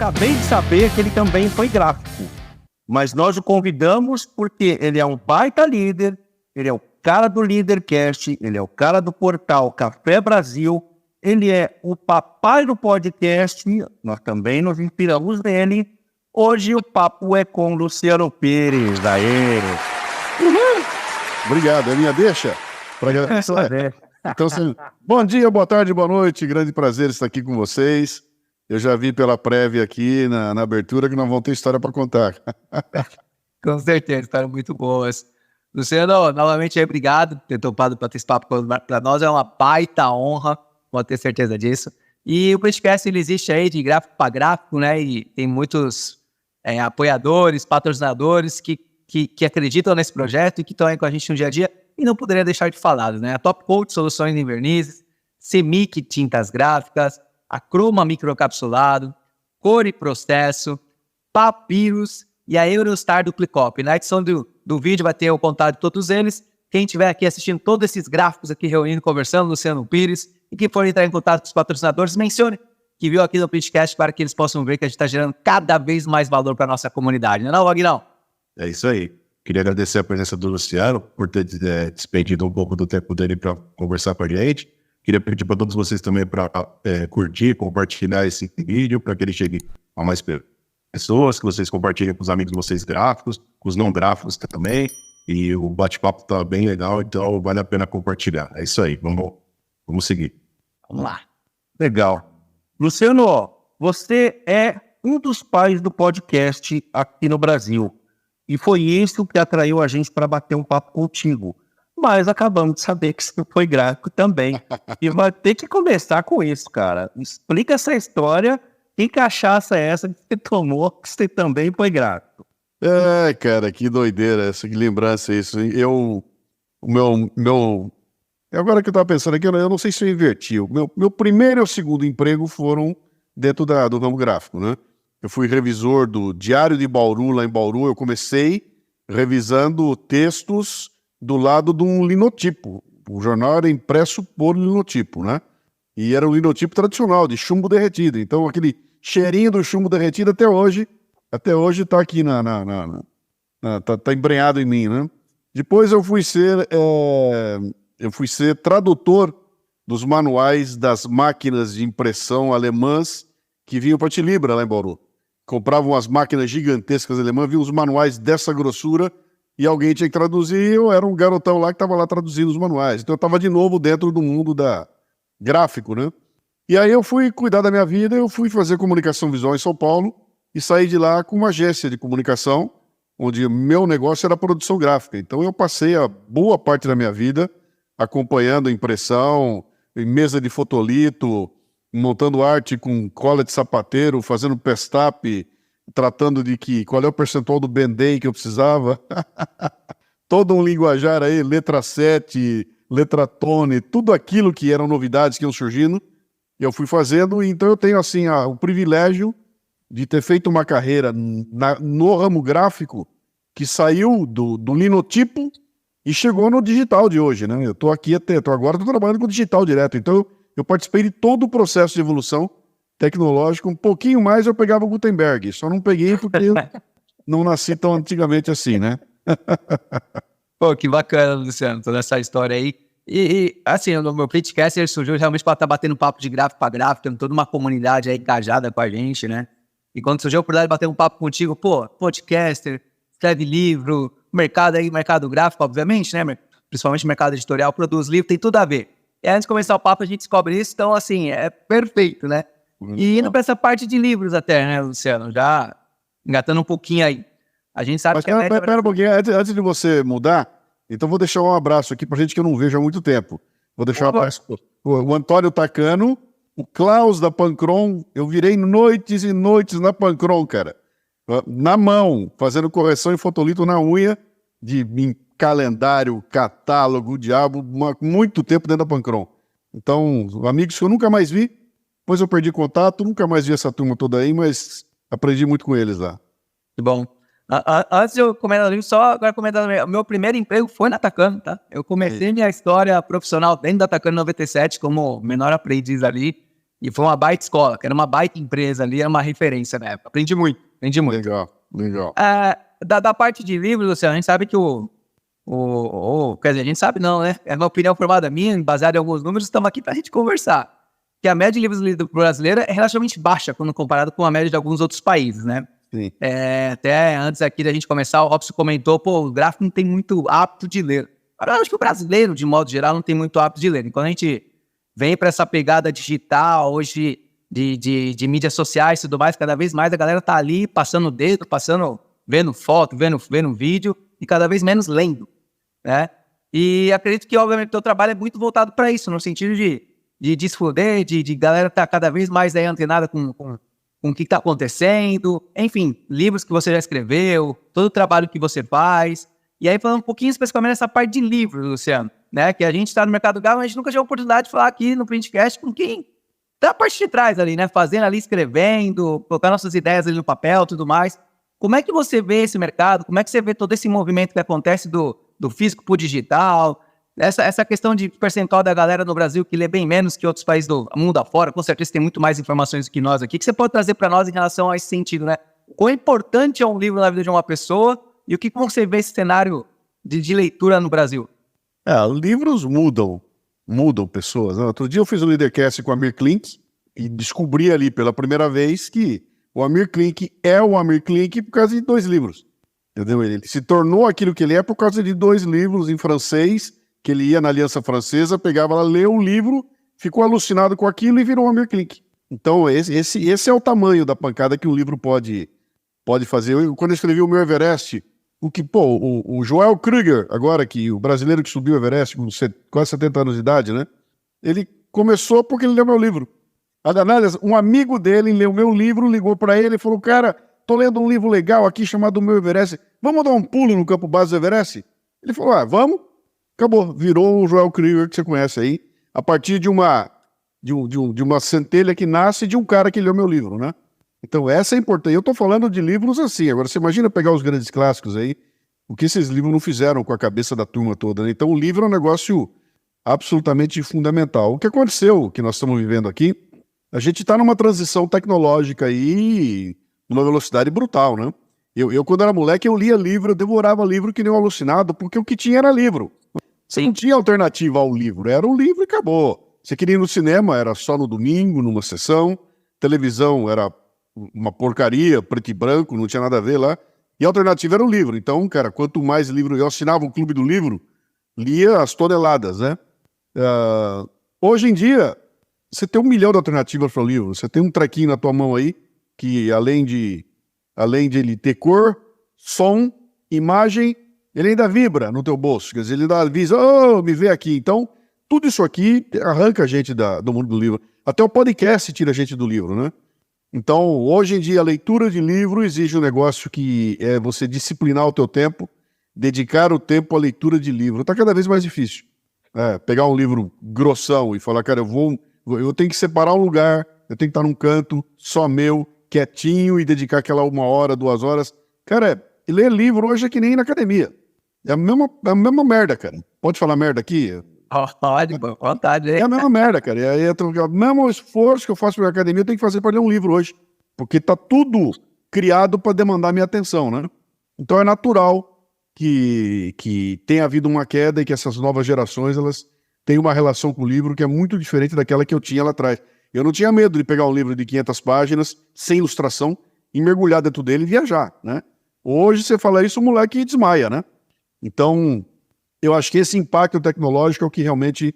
acabei de saber que ele também foi gráfico, mas nós o convidamos porque ele é um baita líder, ele é o cara do Leadercast, ele é o cara do portal Café Brasil, ele é o papai do podcast, nós também nos inspiramos nele. Hoje o papo é com Luciano Pires. Aê! Uhum. Obrigado, é minha deixa. Então, assim, bom dia, boa tarde, boa noite, grande prazer estar aqui com vocês. Eu já vi pela prévia aqui na abertura que nós vamos ter história para contar. Com certeza, histórias muito boas. Luciano, novamente, obrigado por ter topado para ter esse papo para nós. É uma baita honra, pode ter certeza disso. E o podcast ele existe aí de gráfico para gráfico, né? E tem muitos apoiadores, patrocinadores que acreditam nesse projeto e que estão aí com a gente no dia a dia. E não poderia deixar de falar, né? A Top Coat Soluções em Vernizes, Semic Tintas Gráficas, a Croma Microcapsulado, Core Processo, Papyrus e a Eurostar do ClickUp. Na edição do vídeo vai ter o contato de todos eles. Quem estiver aqui assistindo todos esses gráficos aqui reunindo, conversando, Luciano Pires, e que for entrar em contato com os patrocinadores, mencione que viu aqui no podcast para que eles possam ver que a gente está gerando cada vez mais valor para a nossa comunidade. Não é não, Vagnão? É isso aí. Queria agradecer a presença do Luciano por ter despendido um pouco do tempo dele para conversar com a gente. Queria pedir para todos vocês também para curtir, compartilhar esse vídeo para que ele chegue a mais pessoas, que vocês compartilhem com os amigos de vocês gráficos, com os não gráficos também. E o bate-papo tá bem legal, então vale a pena compartilhar. É isso aí, vamos seguir. Vamos lá. Legal. Luciano, você é um dos pais do podcast aqui no Brasil. E foi isso que atraiu a gente para bater um papo contigo. Mas acabamos de saber que você foi gráfico também. E vai ter que começar com isso, cara. Explica essa história. Que cachaça é essa que você tomou, que você também foi gráfico? Ai, cara, que doideira, essa que lembrança isso. Agora que eu tava pensando aqui, eu não sei se eu inverti. Meu primeiro e o segundo emprego foram dentro do ramo gráfico, né? Eu fui revisor do Diário de Bauru, lá em Bauru. Eu comecei revisando textos do lado de um linotipo. O jornal era impresso por linotipo, né? E era um linotipo tradicional, de chumbo derretido. Então, aquele cheirinho do chumbo derretido até hoje tá aqui tá embrenhado em mim, né? Depois eu fui ser tradutor dos manuais das máquinas de impressão alemãs que vinham para Tilibra, lá em Bauru. Compravam umas máquinas gigantescas alemãs, vinham os manuais dessa grossura e alguém tinha que traduzir, e eu era um garotão lá que estava lá traduzindo os manuais. Então eu estava de novo dentro do mundo gráfico, né? E aí eu fui cuidar da minha vida, eu fui fazer comunicação visual em São Paulo e saí de lá com uma agência de comunicação, onde meu negócio era produção gráfica. Então eu passei a boa parte da minha vida acompanhando a impressão, em mesa de fotolito, montando arte com cola de sapateiro, fazendo pestap, tratando de qual é o percentual do Band-Aid que eu precisava. Todo um linguajar aí, letra 7, letra tone, tudo aquilo que eram novidades que iam surgindo, eu fui fazendo. Então eu tenho assim o privilégio de ter feito uma carreira no ramo gráfico que saiu do linotipo e chegou no digital de hoje, né? Eu tô aqui agora tô trabalhando com digital direto, então eu participei de todo o processo de evolução tecnológica. Um pouquinho mais eu pegava o Gutenberg, só não peguei porque eu não nasci tão antigamente assim, né? Pô, que bacana, Luciano, toda essa história aí. E assim, o meu podcast ele surgiu realmente para estar batendo papo de gráfico para gráfico, tendo toda uma comunidade aí engajada com a gente, né? E quando surgiu a oportunidade de bater um papo contigo, pô, podcaster, escreve livro, mercado gráfico, obviamente, né? Principalmente mercado editorial, produz livro, tem tudo a ver. E antes de começar o papo, a gente descobre isso, então, assim, é perfeito, né? E indo para essa parte de livros até, né, Luciano? Já engatando um pouquinho aí. A gente sabe que... Pera um pouquinho, antes de você mudar, então vou deixar um abraço aqui pra gente que eu não vejo há muito tempo. Vou deixar um abraço o Antônio Tacano, o Klaus da Pancron. Eu virei noites e noites na Pancron, cara. Na mão, fazendo correção em fotolito na unha, em calendário, catálogo, diabo, muito tempo dentro da Pancron. Então, amigos que eu nunca mais vi, depois eu perdi contato, nunca mais vi essa turma toda aí, mas aprendi muito com eles lá. Que bom. Antes de eu comentar o livro, só agora comentando, meu primeiro emprego foi na Atacano, tá? Eu comecei minha história profissional dentro da Atacano 97 como menor aprendiz ali. E foi uma baita escola, que era uma baita empresa ali, era uma referência na época. Aprendi muito. Legal. Da parte de livros, Luciano, a gente sabe que quer dizer, a gente sabe não, né? É uma opinião formada minha, baseada em alguns números, estamos aqui pra gente conversar. Que a média de livros lidos brasileira é relativamente baixa quando comparado com a média de alguns outros países, né? Sim. Até antes aqui da gente começar, o Robson comentou, o gráfico não tem muito hábito de ler. Agora, eu acho que o brasileiro, de modo geral, não tem muito hábito de ler. E quando a gente vem para essa pegada digital, hoje, de mídias sociais e tudo mais, cada vez mais a galera tá ali passando o dedo, vendo foto, vendo vídeo e cada vez menos lendo, né? E acredito que, obviamente, o teu trabalho é muito voltado para isso, no sentido de desfoder, de galera estar cada vez mais aí antenada com o que está acontecendo, enfim, livros que você já escreveu, todo o trabalho que você faz. E aí, falando um pouquinho especificamente nessa parte de livros, Luciano, né? Que a gente está no mercado galo, mas a gente nunca teve a oportunidade de falar aqui no Printcast com quem tá a parte de trás ali, né? Fazendo ali, escrevendo, colocando nossas ideias ali no papel, tudo mais. Como é que você vê esse mercado? Como é que você vê todo esse movimento que acontece do físico pro digital? Essa questão de percentual da galera no Brasil que lê bem menos que outros países do mundo afora, com certeza tem muito mais informações do que nós aqui. O que você pode trazer para nós em relação a esse sentido, né? Quão importante é um livro na vida de uma pessoa e o que você vê esse cenário de leitura no Brasil? Livros mudam pessoas, né? Outro dia eu fiz um Leadercast com o Amir Klink e descobri ali pela primeira vez que o Amir Klink é o Amir Klink por causa de 2 livros. Entendeu? Ele se tornou aquilo que ele é por causa de 2 livros em francês, que ele ia na Aliança Francesa, pegava lá, leu um livro, ficou alucinado com aquilo e virou o Amir Klink. Então esse é o tamanho da pancada que um livro pode fazer. Quando eu escrevi o meu Everest, o Joel Kruger, agora que o brasileiro que subiu o Everest com quase 70 anos de idade, né? Ele começou porque ele leu meu livro. Aliás, um amigo dele leu meu livro, ligou para ele e falou, cara, tô lendo um livro legal aqui chamado O Meu Everest, vamos dar um pulo no campo base do Everest? Ele falou, vamos. Acabou, virou o Joel Kruger que você conhece aí, a partir de uma centelha que nasce de um cara que leu meu livro, né? Então essa é importante. Eu tô falando de livros assim, agora você imagina pegar os grandes clássicos aí, o que esses livros não fizeram com a cabeça da turma toda, né? Então o livro é um negócio absolutamente fundamental. O que aconteceu, o que nós estamos vivendo aqui, a gente está numa transição tecnológica aí, numa velocidade brutal, né? Eu quando era moleque, eu lia livro, eu devorava livro que nem um alucinado, porque o que tinha era livro. Você não tinha alternativa ao livro, era um livro e acabou. Você queria ir no cinema, era só no domingo, numa sessão. Televisão era uma porcaria, preto e branco, não tinha nada a ver lá. E a alternativa era o livro. Então, cara, quanto mais livro... Eu assinava o Clube do Livro, lia as toneladas, né? Hoje em dia, você tem 1 milhão de alternativas para o livro. Você tem um trequinho na tua mão aí, que além de ele ter cor, som, imagem... Ele ainda vibra no teu bolso, quer dizer, ele ainda avisa, me vê aqui. Então, tudo isso aqui arranca a gente do mundo do livro. Até o podcast tira a gente do livro, né? Então, hoje em dia, a leitura de livro exige um negócio que é você disciplinar o teu tempo, dedicar o tempo à leitura de livro. Está cada vez mais difícil. Pegar um livro grossão e falar, cara, eu tenho que separar um lugar, eu tenho que estar num canto, só meu, quietinho, e dedicar aquela 1 hora, 2 horas. Cara, ler livro hoje é que nem ir na academia. É a mesma merda, cara. Pode falar merda aqui? Pode, vontade. É a mesma merda, cara. É o mesmo esforço que eu faço para academia, eu tenho que fazer para ler um livro hoje. Porque tá tudo criado para demandar minha atenção, né? Então é natural que tenha havido uma queda e que essas novas gerações, elas têm uma relação com o livro que é muito diferente daquela que eu tinha lá atrás. Eu não tinha medo de pegar um livro de 500 páginas, sem ilustração, e mergulhar dentro dele e viajar, né? Hoje, você fala isso, o moleque desmaia, né? Então, eu acho que esse impacto tecnológico é o que realmente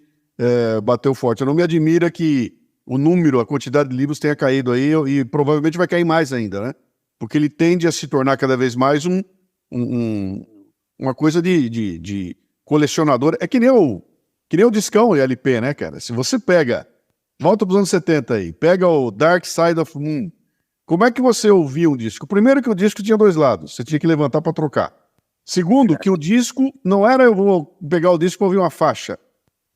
bateu forte. Eu não me admira que o número, a quantidade de livros tenha caído aí e provavelmente vai cair mais ainda, né? Porque ele tende a se tornar cada vez mais uma coisa de colecionador. É que nem o discão e LP, né, cara? Se você volta para os anos 70 aí, pega o Dark Side of Moon. Como é que você ouvia um disco? Primeiro que o disco tinha 2 lados, você tinha que levantar para trocar. Segundo, que o disco não era eu vou pegar o disco para ouvir uma faixa.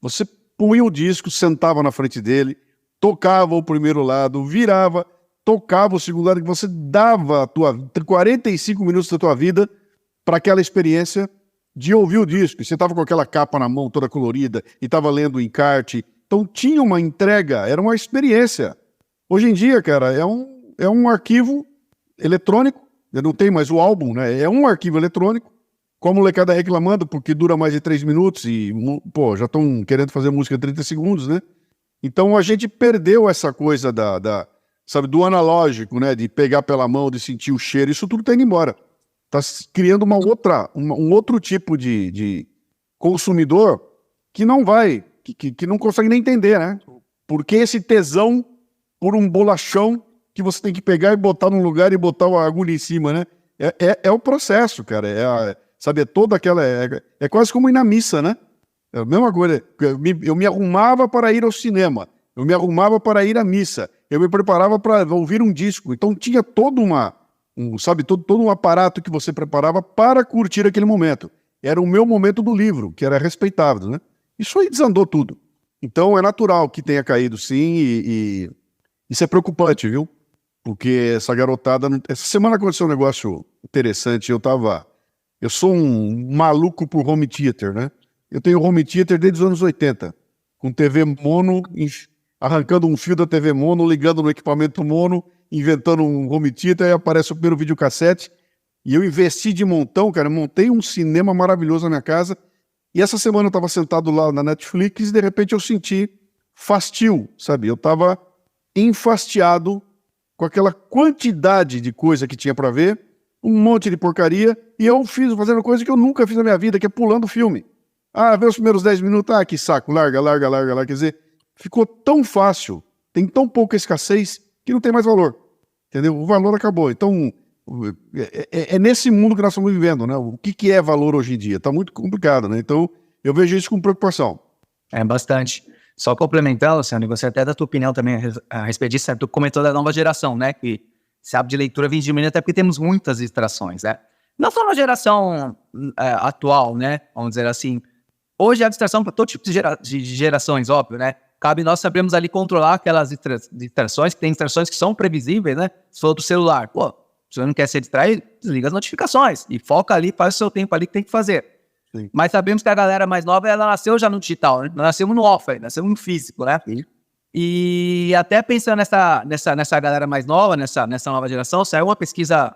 Você punha o disco, sentava na frente dele, tocava o primeiro lado, virava, tocava o segundo lado, que você dava 45 minutos da tua vida para aquela experiência de ouvir o disco. E você estava com aquela capa na mão toda colorida e estava lendo o encarte. Então tinha uma entrega, era uma experiência. Hoje em dia, cara, é um arquivo eletrônico, não tem mais o álbum, né? É um arquivo eletrônico, com a molecada reclamando porque dura mais de 3 minutos e, pô, já estão querendo fazer música em 30 segundos, né? Então a gente perdeu essa coisa sabe, do analógico, né? De pegar pela mão, de sentir o cheiro, isso tudo tá indo embora. Tá criando um outro tipo de consumidor que não vai, que não consegue nem entender, né? Por que esse tesão por um bolachão que você tem que pegar e botar num lugar e botar a agulha em cima, né? É o processo, cara. Sabe, é toda aquela... É quase como ir na missa, né? É a mesma coisa. Eu me arrumava para ir ao cinema. Eu me arrumava para ir à missa. Eu me preparava para ouvir um disco. Então tinha todo todo um aparato que você preparava para curtir aquele momento. Era o meu momento do livro, que era respeitável, né? Isso aí desandou tudo. Então é natural que tenha caído, sim, e isso é preocupante, viu? Porque essa garotada... Essa semana aconteceu um negócio interessante. Eu sou um maluco por home theater, né? Eu tenho home theater desde os anos 80, com TV mono, arrancando um fio da TV mono, ligando no equipamento mono, inventando um home theater, aí aparece o primeiro videocassete, e eu investi de montão, cara, montei um cinema maravilhoso na minha casa, e essa semana eu estava sentado lá na Netflix, e de repente eu senti fastio, sabe? Eu estava enfastiado com aquela quantidade de coisa que tinha para ver, um monte de porcaria, e eu fazendo coisa que eu nunca fiz na minha vida, que é pulando filme. Vê os primeiros 10 minutos, que saco, larga. Quer dizer, ficou tão fácil, tem tão pouca escassez, que não tem mais valor. Entendeu? O valor acabou. Então, é nesse mundo que nós estamos vivendo, né? O que é valor hoje em dia? Está muito complicado, né? Então, eu vejo isso com preocupação. É bastante. Só complementando, Luciano, e você até dá a tua opinião também a respeito disso, tu comentou da nova geração, né? Que esse hábito de leitura vem diminuindo até porque temos muitas distrações, né? Não só na geração atual, né? Vamos dizer assim. Hoje há distração para todo tipo de gerações, óbvio, né? Cabe nós sabermos ali controlar aquelas distrações, que tem distrações que são previsíveis, né? Se for do celular, pô, se você não quer ser distraído, desliga as notificações e foca ali, faz o seu tempo ali que tem que fazer. Sim. Mas sabemos que a galera mais nova, ela nasceu já no digital, né? Nós nascemos no off, nascemos no físico, né? Sim. E até pensando nessa galera mais nova, nessa nova geração, saiu uma pesquisa,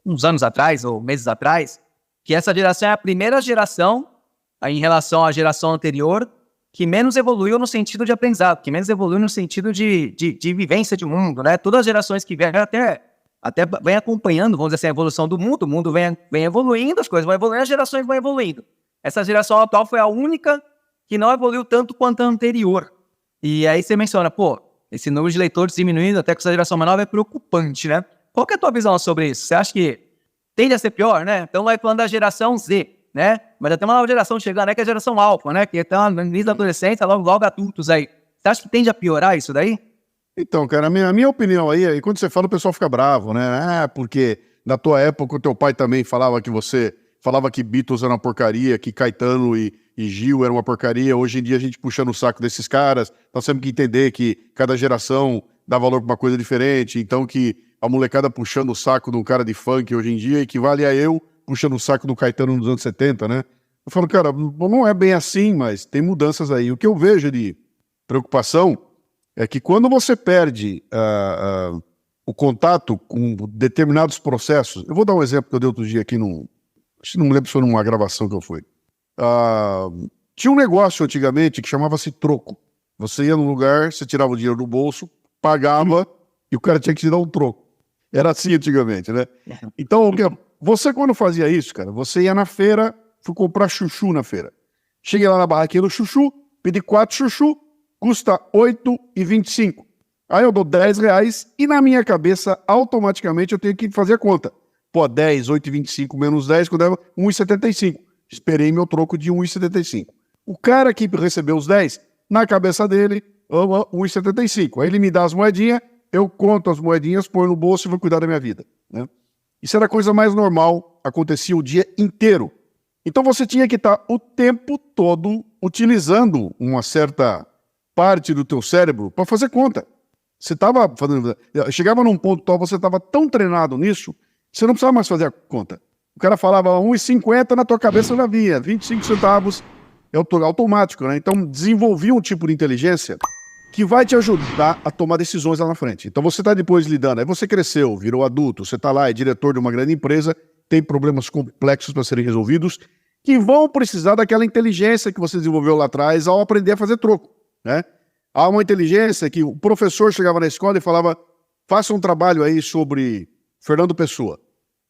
uns anos atrás, ou meses atrás, que essa geração é a primeira geração, em relação à geração anterior, que menos evoluiu no sentido de aprendizado, que menos evoluiu no sentido de vivência de mundo, né? Todas as gerações que vêm até vem acompanhando, vamos dizer assim, a evolução do mundo, o mundo vem evoluindo, as coisas vão evoluindo, as gerações vão evoluindo. Essa geração atual foi a única que não evoluiu tanto quanto a anterior. E aí você menciona, pô, esse número de leitores diminuindo até com essa geração mais nova é preocupante, né? Qual que é a tua visão sobre isso? Você acha que tende a ser pior, né? Então vai falando da geração Z, né? Mas já tem uma nova geração chegando, né? Que é a geração Alpha, né? Que está no início da adolescência, logo adultos aí. Você acha que tende a piorar isso daí? Então, cara, a minha opinião aí, quando você fala, o pessoal fica bravo, né? Porque na tua época o teu pai também falava que Beatles era uma porcaria, que Caetano e Gil era uma porcaria. Hoje em dia a gente puxando o saco desses caras, nós temos que entender que cada geração dá valor para uma coisa diferente, então que a molecada puxando o saco de um cara de funk hoje em dia equivale a eu puxando o saco do Caetano nos anos 70, né? Eu falo, cara, não é bem assim, mas tem mudanças aí. O que eu vejo de preocupação é que quando você perde o contato com determinados processos... Eu vou dar um exemplo que eu dei outro dia aqui, acho que não me lembro se foi numa gravação que eu fui. Tinha um negócio antigamente que chamava-se troco. Você ia num lugar, você tirava o dinheiro do bolso, pagava e o cara tinha que te dar um troco. Era assim antigamente, né? Então, você quando fazia isso, cara, você ia na feira, fui comprar chuchu na feira. Cheguei lá na barraquinha do chuchu, pedi 4 chuchu, custa R$8,25. Aí eu dou R$10 e na minha cabeça, automaticamente, eu tenho que fazer a conta. Pô, 10, 8,25 menos 10, quando era 1,75. Esperei meu troco de 1,75. O cara que recebeu os 10, na cabeça dele, 1,75. Aí ele me dá as moedinhas, eu conto as moedinhas, põe no bolso e vou cuidar da minha vida, né? Isso era a coisa mais normal, acontecia o dia inteiro. Então você tinha que estar o tempo todo utilizando uma certa parte do teu cérebro para fazer conta. Você estava fazendo... Chegava num ponto tal, você estava tão treinado nisso, você não precisava mais fazer a conta. O cara falava 1,50, na tua cabeça já via, 25 centavos, é automático, né? Então desenvolvia um tipo de inteligência que vai te ajudar a tomar decisões lá na frente. Então você está depois lidando, aí você cresceu, virou adulto, você está lá, é diretor de uma grande empresa, tem problemas complexos para serem resolvidos, que vão precisar daquela inteligência que você desenvolveu lá atrás ao aprender a fazer troco, né? Há uma inteligência que o professor chegava na escola e falava, faça um trabalho aí sobre Fernando Pessoa.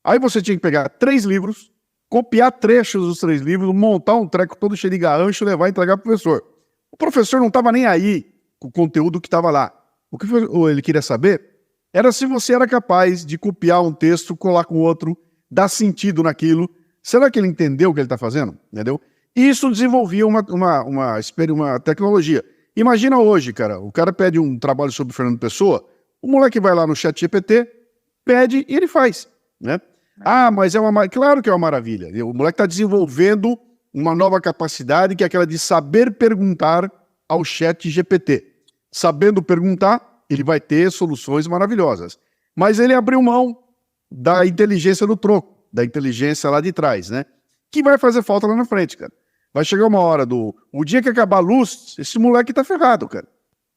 Aí você tinha que pegar 3 livros, copiar trechos dos 3 livros, montar um treco todo cheio de garrancho, levar e entregar para o professor. O professor não estava nem aí com o conteúdo que estava lá. O que ele queria saber era se você era capaz de copiar um texto, colar com outro, dar sentido naquilo. Será que ele entendeu o que ele está fazendo? Entendeu? Isso desenvolvia uma tecnologia. Imagina hoje, cara, o cara pede um trabalho sobre Fernando Pessoa, o moleque vai lá no ChatGPT, pede e ele faz, né? Ah, mas claro que é uma maravilha. O moleque está desenvolvendo uma nova capacidade que é aquela de saber perguntar ao ChatGPT. Sabendo perguntar, ele vai ter soluções maravilhosas. Mas ele abriu mão da inteligência do troco, da inteligência lá de trás, né? Que vai fazer falta lá na frente, cara. Vai chegar uma hora o dia que acabar a luz, esse moleque tá ferrado, cara.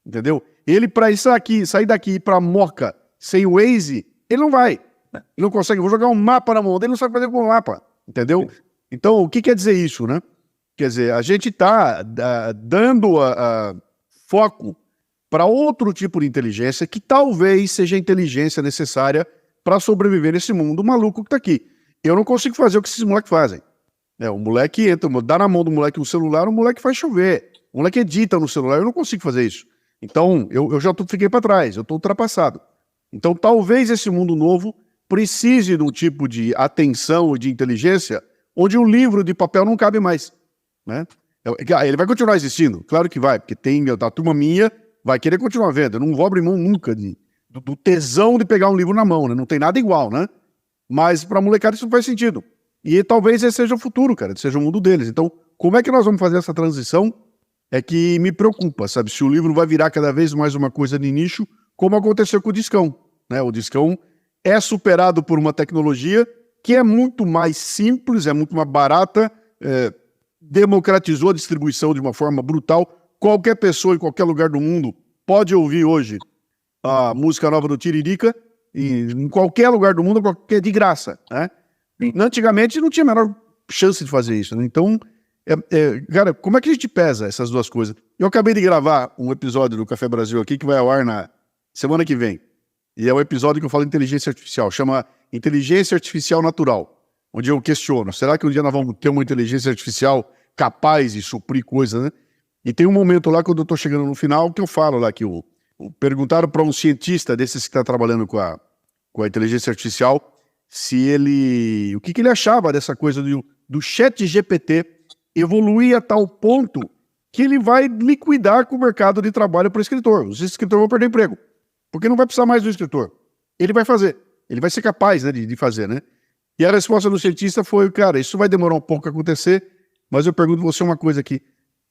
Entendeu? Ele, pra sair daqui pra Moca sem o Waze, ele não vai. Ele não consegue. Eu vou jogar um mapa na mão dele, não sabe fazer com o mapa. Entendeu? Então, o que quer dizer isso, né? Quer dizer, a gente tá dando foco para outro tipo de inteligência que talvez seja a inteligência necessária para sobreviver nesse mundo maluco que tá aqui. Eu não consigo fazer o que esses moleques fazem. O moleque entra, dá na mão do moleque um celular, o moleque faz chover. O moleque edita no celular, eu não consigo fazer isso. Então, eu já fiquei para trás, eu estou ultrapassado. Então, talvez esse mundo novo precise de um tipo de atenção e de inteligência onde um livro de papel não cabe mais, né? Ele vai continuar existindo? Claro que vai, porque a turma minha vai querer continuar vendo. Eu não vou abrir mão nunca do tesão de pegar um livro na mão, né? Não tem nada igual, né? Mas para a molecada isso não faz sentido. E talvez esse seja o futuro, cara, seja o mundo deles. Então, como é que nós vamos fazer essa transição? É que me preocupa, sabe? Se o livro vai virar cada vez mais uma coisa de nicho, como aconteceu com o discão, né? O discão é superado por uma tecnologia que é muito mais simples, é muito mais barata, democratizou a distribuição de uma forma brutal. Qualquer pessoa em qualquer lugar do mundo pode ouvir hoje a música nova do Tiririca, e em qualquer lugar do mundo, de graça, né? Antigamente não tinha a menor chance de fazer isso, né? Então, cara, como é que a gente pesa essas duas coisas? Eu acabei de gravar um episódio do Café Brasil aqui que vai ao ar na semana que vem. E é um episódio que eu falo de inteligência artificial, chama Inteligência Artificial Natural, onde eu questiono, será que um dia nós vamos ter uma inteligência artificial capaz de suprir coisas, né? E tem um momento lá, quando eu tô chegando no final, que eu falo lá que perguntaram para um cientista desses que está trabalhando com a inteligência artificial o que ele achava dessa coisa do ChatGPT evoluir a tal ponto que ele vai liquidar com o mercado de trabalho para o escritor. Os escritores vão perder emprego, porque não vai precisar mais do escritor. Ele vai fazer, ele vai ser capaz, né, de fazer, né? E a resposta do cientista foi, cara, isso vai demorar um pouco a acontecer, mas eu pergunto você uma coisa aqui. O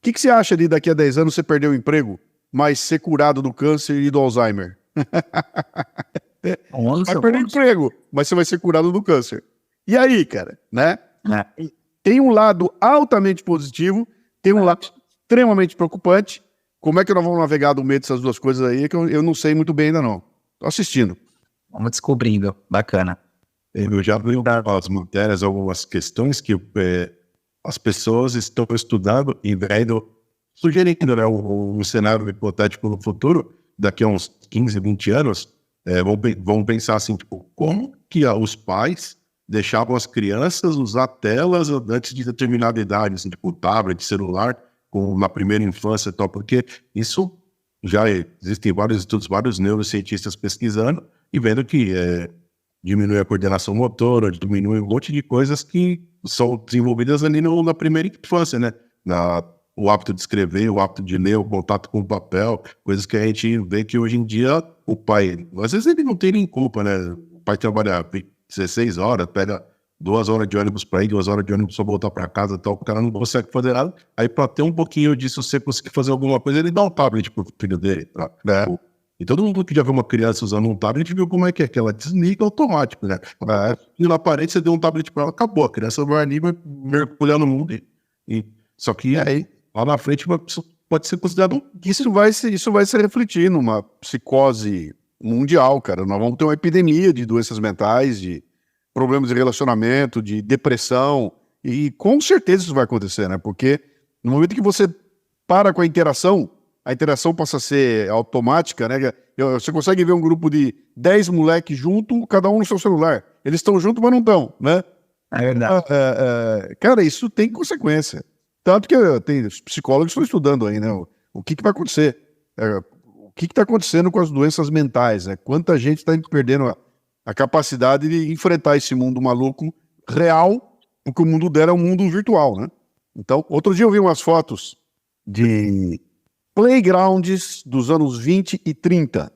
que você acha de daqui a 10 anos você perder o emprego, mas ser curado do câncer e do Alzheimer? Vai perder emprego, mas você vai ser curado do câncer. E aí, cara, né? Tem um lado altamente positivo, tem um lado extremamente preocupante. Como é que nós vamos navegar do meio dessas duas coisas aí, que eu não sei muito bem ainda não. Tô assistindo. Vamos descobrindo. Bacana. Eu já vi algumas matérias, algumas questões que as pessoas estão estudando e vendo, sugerindo, né, um cenário hipotético no futuro, daqui a uns 15, 20 anos, vão pensar assim, tipo, como que os pais deixavam as crianças usar telas antes de determinada idade, assim, tipo tablet, celular, na primeira infância e tal, porque isso já existem vários estudos, vários neurocientistas pesquisando e vendo que diminui a coordenação motora, diminui um monte de coisas que são desenvolvidas ali na primeira infância, né? O hábito de escrever, o hábito de ler, o contato com o papel, coisas que a gente vê que hoje em dia o pai, às vezes ele não tem nem culpa, né? O pai trabalha 16 horas, pega 2 horas de ônibus para ir, 2 horas de ônibus para voltar para casa e tal, o cara não consegue fazer nada. Aí para ter um pouquinho disso, você conseguir fazer alguma coisa, ele dá um tablet pro filho dele, né? E todo mundo que já viu uma criança usando um tablet viu como é que ela desliga automático, né? E na parede você deu um tablet para ela, acabou, a criança vai ali, vai mergulhar no mundo. Só que aí, lá na frente, pode ser considerado... Isso vai se refletir numa psicose mundial, cara. Nós vamos ter uma epidemia de doenças mentais, de problemas de relacionamento, de depressão, e com certeza isso vai acontecer, né? Porque no momento que você para com a interação passa a ser automática, né? Você consegue ver um grupo de 10 moleques juntos, cada um no seu celular. Eles estão juntos, mas não estão, né? É verdade. Cara, isso tem consequência. Tanto que tem os psicólogos que estão estudando aí, né? O que vai acontecer? O que está acontecendo com as doenças mentais, né? Quanta gente está perdendo a capacidade de enfrentar esse mundo maluco real, porque o mundo dela é um mundo virtual, né? Então, outro dia eu vi umas fotos de playgrounds dos anos 20 e 30.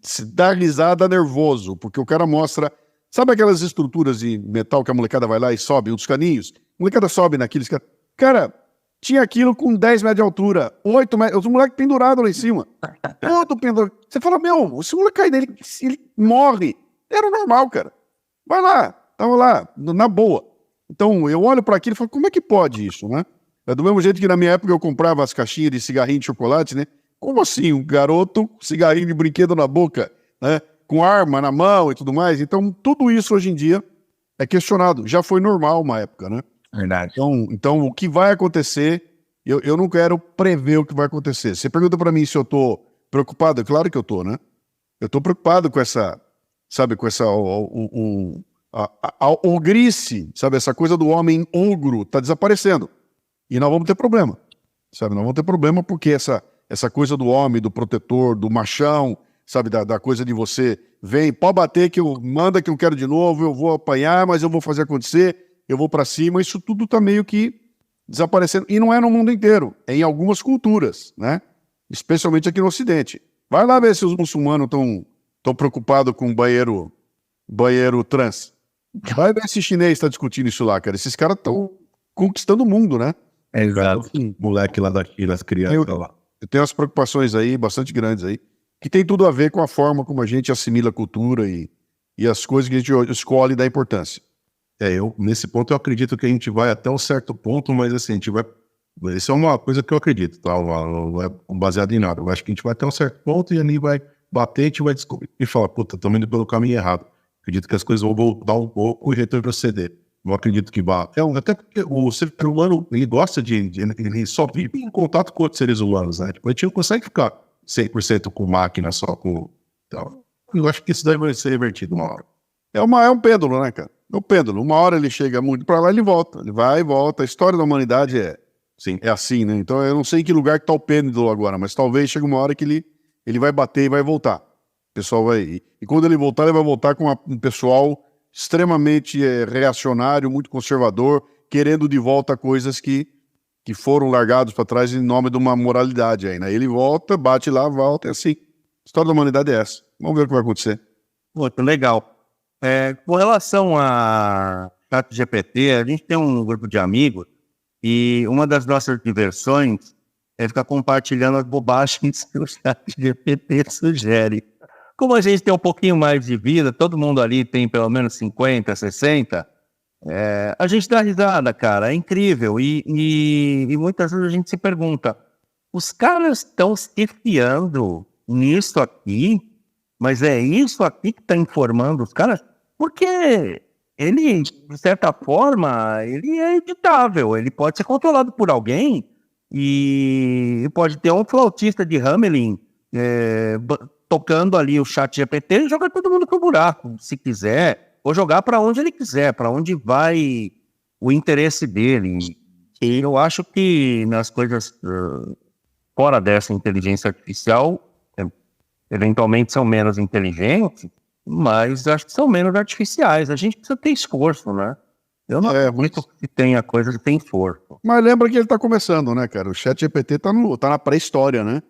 Se dá risada nervoso, porque o cara mostra... Sabe aquelas estruturas de metal que a molecada vai lá e sobe, os caninhos? A molecada sobe naqueles... Cara, tinha aquilo com 10 metros de altura, 8 metros, os moleques pendurados lá em cima. Todo pendurado. Você fala, meu, se o moleque cair nele, ele morre. Era normal, cara. Vai lá, tava lá, na boa. Então, eu olho para aquilo e falo, como é que pode isso, né? É do mesmo jeito que na minha época eu comprava as caixinhas de cigarrinho de chocolate, né? Como assim? Um garoto, cigarrinho de brinquedo na boca, né? Com arma na mão e tudo mais. Então, tudo isso hoje em dia é questionado. Já foi normal uma época, né? Verdade. Então o que vai acontecer, eu não quero prever o que vai acontecer. Você pergunta para mim se eu tô preocupado? É claro que eu tô, né? Eu tô preocupado com essa, sabe, com essa a ogrice, sabe? Essa coisa do homem ogro tá desaparecendo. E nós vamos ter problema, sabe? Nós vamos ter problema porque essa coisa do homem, do protetor, do machão, sabe? Da coisa de você, vem, pode bater que eu manda que eu quero de novo, eu vou apanhar, mas eu vou fazer acontecer, eu vou pra cima, isso tudo tá meio que desaparecendo. E não é no mundo inteiro, é em algumas culturas, né? Especialmente aqui no Ocidente. Vai lá ver se os muçulmanos estão preocupados com banheiro trans. Vai ver se chinês está discutindo isso lá, cara. Esses caras estão conquistando o mundo, né? Exato. Moleque lá daqui, as crianças lá. Eu tenho umas preocupações aí, bastante grandes aí, que tem tudo a ver com a forma como a gente assimila a cultura e as coisas que a gente escolhe e dá importância. Nesse ponto eu acredito que a gente vai até um certo ponto, mas assim, a gente vai... Isso é uma coisa que eu acredito, tá? Não é baseado em nada. Eu acho que a gente vai até um certo ponto e ali vai bater, a gente vai descobrir e falar, puta, estamos indo pelo caminho errado. Acredito que as coisas vão voltar um pouco e retroceder. Não acredito que vá. Até porque o ser humano, ele gosta ele só vive em contato com outros seres humanos, né? Tipo, a gente não consegue ficar 100% com máquina, só com... Então, eu acho que isso daí vai ser revertido uma hora. É um pêndulo, né, cara? É um pêndulo. Uma hora ele chega muito pra lá, ele volta. Ele vai e volta. A história da humanidade é assim, né? Então eu não sei em que lugar que tá o pêndulo agora, mas talvez chegue uma hora que ele vai bater e vai voltar. O pessoal vai... E quando ele vai voltar com um pessoal extremamente reacionário, muito conservador, querendo de volta coisas que foram largados para trás em nome de uma moralidade aí, né? Ele volta, bate lá, volta, é assim. A história da humanidade é essa. Vamos ver o que vai acontecer. Muito legal. Com relação a ChatGPT, a gente tem um grupo de amigos e uma das nossas diversões é ficar compartilhando as bobagens que o ChatGPT sugere. Como a gente tem um pouquinho mais de vida, todo mundo ali tem pelo menos 50, 60, a gente dá risada, cara, é incrível. E muitas vezes a gente se pergunta, os caras estão se fiando nisso aqui, mas é isso aqui que está informando os caras? Porque ele, de certa forma, ele é editável, ele pode ser controlado por alguém e pode ter um flautista de Hamelin tocando ali o ChatGPT e jogar todo mundo pro buraco, se quiser, ou jogar para onde ele quiser, para onde vai o interesse dele. E eu acho que nas coisas fora dessa inteligência artificial, eventualmente são menos inteligentes, mas acho que são menos artificiais. A gente precisa ter esforço, né? Eu não acredito que tenha coisa que tem esforço. Mas lembra que ele tá começando, né, cara? O ChatGPT tá na pré-história, né?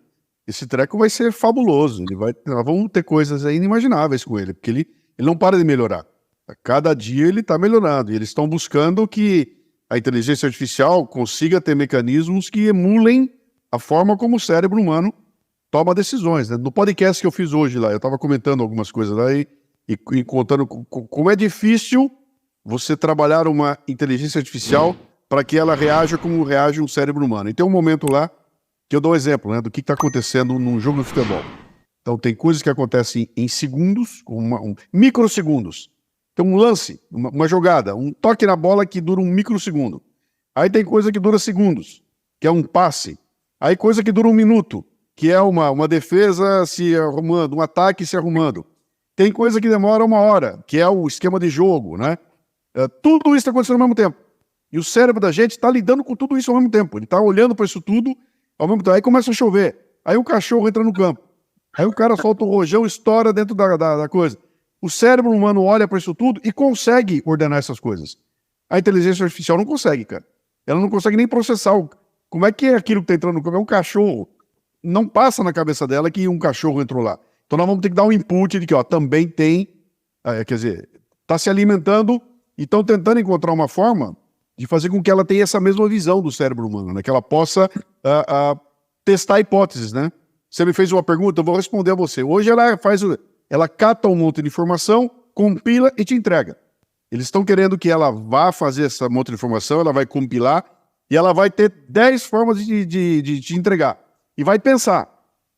Esse treco vai ser fabuloso. Nós vamos ter coisas aí inimagináveis com ele, porque ele não para de melhorar. A cada dia ele está melhorando. E eles estão buscando que a inteligência artificial consiga ter mecanismos que emulem a forma como o cérebro humano toma decisões, né? No podcast que eu fiz hoje lá, eu estava comentando algumas coisas lá e contando como é difícil você trabalhar uma inteligência artificial para que ela reaja como reage um cérebro humano. E tem um momento lá que eu dou um exemplo, né, do que está acontecendo num jogo de futebol. Então tem coisas que acontecem em segundos, microsegundos. Tem um lance, uma jogada, um toque na bola que dura um microsegundo. Aí tem coisa que dura segundos, que é um passe. Aí coisa que dura um minuto, que é uma defesa se arrumando, um ataque se arrumando. Tem coisa que demora 1 hora, que é o esquema de jogo, né? Tudo isso está acontecendo ao mesmo tempo. E o cérebro da gente está lidando com tudo isso ao mesmo tempo. Ele está olhando para isso tudo ao mesmo tempo. Aí começa a chover. Aí o cachorro entra no campo. Aí o cara solta o rojão, estoura dentro da coisa. O cérebro humano olha para isso tudo e consegue ordenar essas coisas. A inteligência artificial não consegue, cara. Ela não consegue nem processar. Como é que é aquilo que está entrando no campo? É um cachorro. Não passa na cabeça dela que um cachorro entrou lá. Então nós vamos ter que dar um input de que também tem, quer dizer, está se alimentando e estão tentando encontrar uma forma de fazer com que ela tenha essa mesma visão do cérebro humano, né? Que ela possa testar hipóteses, né? Você me fez uma pergunta, eu vou responder a você. Hoje ela cata um monte de informação, compila e te entrega. Eles estão querendo que ela vá fazer essa monte de informação, ela vai compilar e ela vai ter 10 formas de te entregar. E vai pensar,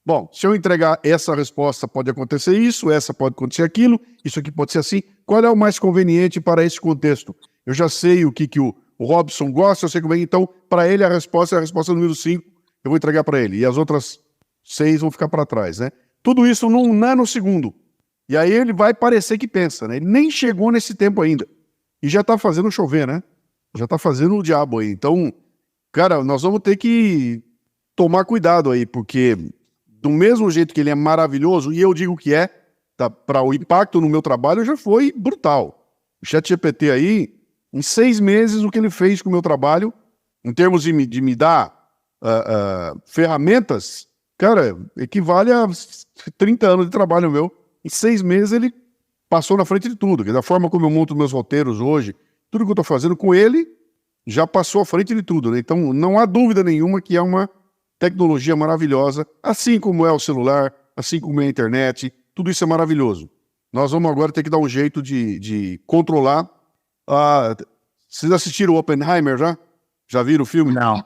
bom, se eu entregar essa resposta pode acontecer isso, essa pode acontecer aquilo, isso aqui pode ser assim. Qual é o mais conveniente para esse contexto? Eu já sei o que o Robson gosta, eu sei como é, então para ele a resposta é a resposta número 5, eu vou entregar para ele. E as outras 6 vão ficar para trás, né? Tudo isso num nanosegundo. E aí ele vai parecer que pensa, né? Ele nem chegou nesse tempo ainda. E já está fazendo chover, né? Já está fazendo o diabo aí. Então, cara, nós vamos ter que tomar cuidado aí, porque do mesmo jeito que ele é maravilhoso, e eu digo que para o impacto no meu trabalho já foi brutal. O ChatGPT aí, em 6 meses, o que ele fez com o meu trabalho, em termos de me dar ferramentas, cara, equivale a 30 anos de trabalho meu. Em 6 meses ele passou na frente de tudo. Da forma como eu monto meus roteiros hoje, tudo que eu estou fazendo com ele já passou à frente de tudo, né? Então não há dúvida nenhuma que é uma tecnologia maravilhosa, assim como é o celular, assim como é a internet, tudo isso é maravilhoso. Nós vamos agora ter que dar um jeito de controlar. Vocês assistiram o Oppenheimer já? Já viram o filme? Não.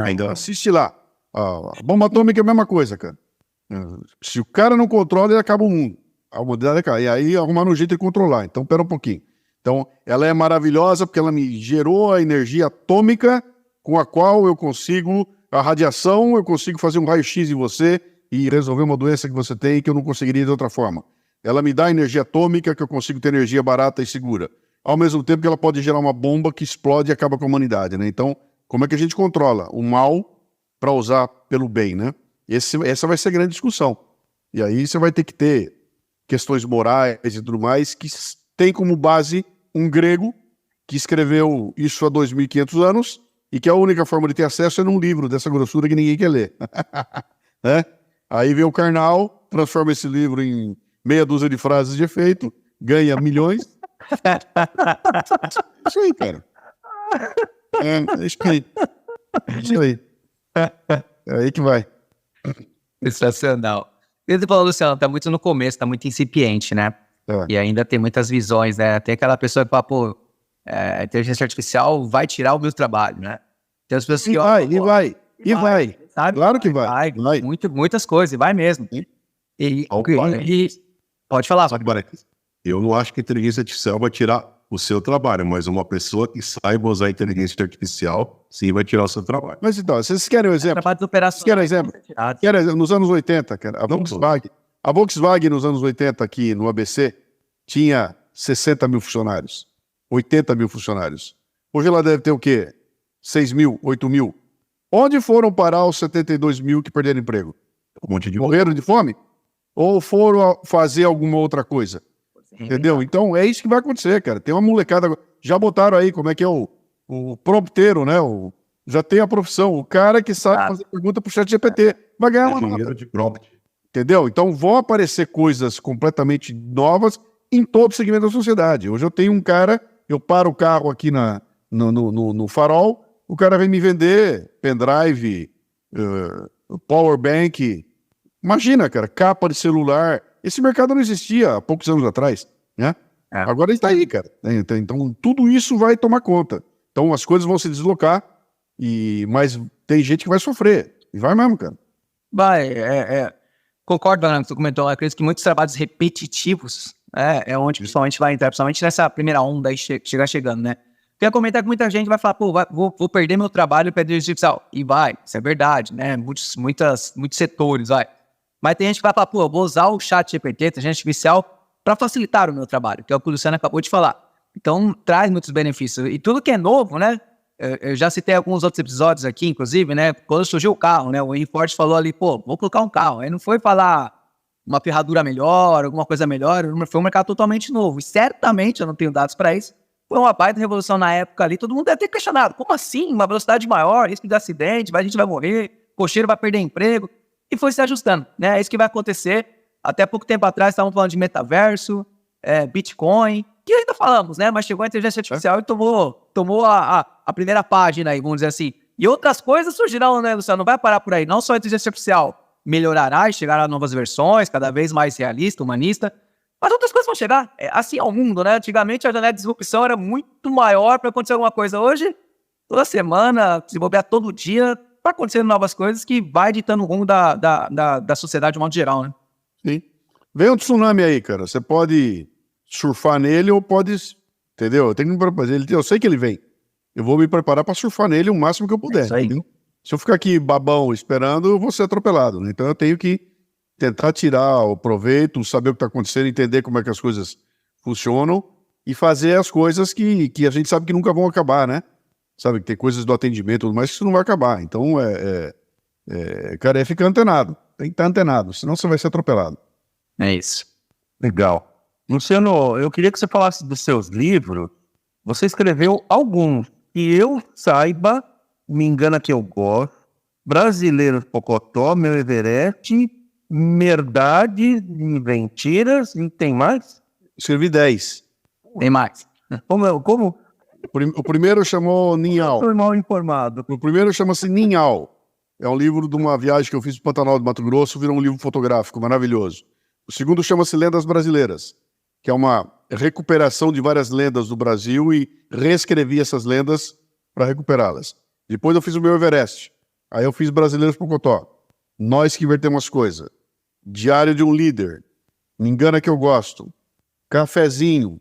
Ainda assiste lá. A bomba atômica é a mesma coisa, cara. Se o cara não controla, ele acaba o mundo. A humanidade cai. E aí arrumaram um jeito de controlar. Então, pera um pouquinho. Então, ela é maravilhosa porque ela me gerou a energia atômica com a qual eu consigo, a radiação, eu consigo fazer um raio-x em você e resolver uma doença que você tem que eu não conseguiria de outra forma. Ela me dá energia atômica que eu consigo ter energia barata e segura. Ao mesmo tempo que ela pode gerar uma bomba que explode e acaba com a humanidade, né? Então, como é que a gente controla o mal para usar pelo bem, né? Essa vai ser a grande discussão. E aí você vai ter que ter questões morais e tudo mais que tem como base um grego que escreveu isso há 2.500 anos e que a única forma de ter acesso é num livro dessa grossura que ninguém quer ler. Né? Aí vem o Karnal, transforma esse livro em meia dúzia de frases de efeito, ganha milhões. Isso aí, cara. É isso aí. Isso aí. É aí que vai. Sensacional. Você falou, Luciano, tá muito no começo, tá muito incipiente, né? E ainda tem muitas visões, né? Tem aquela pessoa que fala, pô, a inteligência artificial vai tirar o meu trabalho, né? Tem as pessoas que... E vai. Sabe? Claro que vai. Muitas coisas, e vai mesmo. E pode falar. Eu não acho que a inteligência artificial vai tirar o seu trabalho, mas uma pessoa que saiba usar a inteligência artificial, sim, vai tirar o seu trabalho. Mas então, vocês querem um exemplo? Vocês querem exemplo? Nos anos 80, cara, a Volkswagen nos anos 80 aqui no ABC tinha 60 mil funcionários, 80 mil funcionários. Hoje ela deve ter o quê? 6 mil, 8 mil. Onde foram parar os 72 mil que perderam emprego? Um monte de... Morreram de fome? Ou foram fazer alguma outra coisa? Entendeu? Então é isso que vai acontecer, cara. Tem uma molecada. Já botaram aí como é que é o prompteiro, né? Já tem a profissão. O cara que sabe fazer pergunta pro ChatGPT vai ganhar uma nota. De prompt. Entendeu? Então vão aparecer coisas completamente novas em todo o segmento da sociedade. Hoje eu tenho um cara, eu paro o carro aqui no farol, o cara vem me vender pendrive, power bank. Imagina, cara, capa de celular. Esse mercado não existia há poucos anos atrás, né? Agora ele está aí, cara. Então, tudo isso vai tomar conta. Então as coisas vão se deslocar, mas tem gente que vai sofrer. E vai mesmo, cara. Concordo, Fernando, que você comentou. Eu acredito que muitos trabalhos repetitivos é onde principalmente vai entrar, principalmente nessa primeira onda aí chegando, né? Quer comentar que muita gente vai falar, pô, vou perder meu trabalho para inteligência artificial. E vai, isso é verdade, né? Muitos setores, vai. Mas tem gente que vai falar, pô, eu vou usar o chat GPT, inteligência artificial, para facilitar o meu trabalho, que é o que o Luciano acabou de falar. Então, traz muitos benefícios. E tudo que é novo, né? Eu já citei alguns outros episódios aqui, inclusive, né? Quando surgiu o carro, né? O Henry Ford falou ali, pô, vou colocar um carro. Aí não foi falar uma ferradura melhor, alguma coisa melhor. Foi um mercado totalmente novo. E certamente, eu não tenho dados para isso, foi uma baita revolução na época ali. Todo mundo deve ter questionado. Como assim? Uma velocidade maior, risco de acidente, a gente vai morrer, cocheiro vai perder emprego. E foi se ajustando, né? É isso que vai acontecer. Até pouco tempo atrás, estavam falando de metaverso, Bitcoin, que ainda falamos, né? Mas chegou a inteligência artificial e tomou a primeira página aí, vamos dizer assim. E outras coisas surgirão, né, Luciano? Não vai parar por aí. Não só a inteligência artificial melhorará e chegará a novas versões, cada vez mais realista, humanista, mas outras coisas vão chegar. Assim é o mundo, né? Antigamente a janela de disrupção era muito maior para acontecer alguma coisa. Hoje, toda semana, se bobear todo dia, vai acontecendo novas coisas que vai ditando o rumo da sociedade de modo geral, né? Sim. Vem um tsunami aí, cara. Você pode surfar nele ou pode... Entendeu? Eu tenho que me preparar. Eu sei que ele vem. Eu vou me preparar para surfar nele o máximo que eu puder. Isso aí. Entendeu? Se eu ficar aqui babão esperando, eu vou ser atropelado. Né? Então eu tenho que tentar tirar o proveito, saber o que está acontecendo, entender como é que as coisas funcionam e fazer as coisas que a gente sabe que nunca vão acabar, né? Sabe, que tem coisas do atendimento e tudo mais que isso não vai acabar. Então, cara, ficar antenado. Tem que estar antenado, senão você vai ser atropelado. É isso. Legal. Luciano, eu queria que você falasse dos seus livros. Você escreveu alguns que eu saiba, Me Engana Que Eu Gosto, Brasileiros Pocotó, Meu Everest, Verdades e Mentiras, e tem mais? Escrevi 10. Tem mais. Como? O primeiro chamou Ninhal. Estou mal informado. O primeiro chama-se Ninhal. É um livro de uma viagem que eu fiz para o Pantanal do Mato Grosso, virou um livro fotográfico maravilhoso. O segundo chama-se Lendas Brasileiras, que é uma recuperação de várias lendas do Brasil e reescrevi essas lendas para recuperá-las. Depois eu fiz o Meu Everest. Aí eu fiz Brasileiros Pocotó. Nós que Invertemos as Coisas. Diário de um Líder. Me Engana Que Eu Gosto. Cafezinho.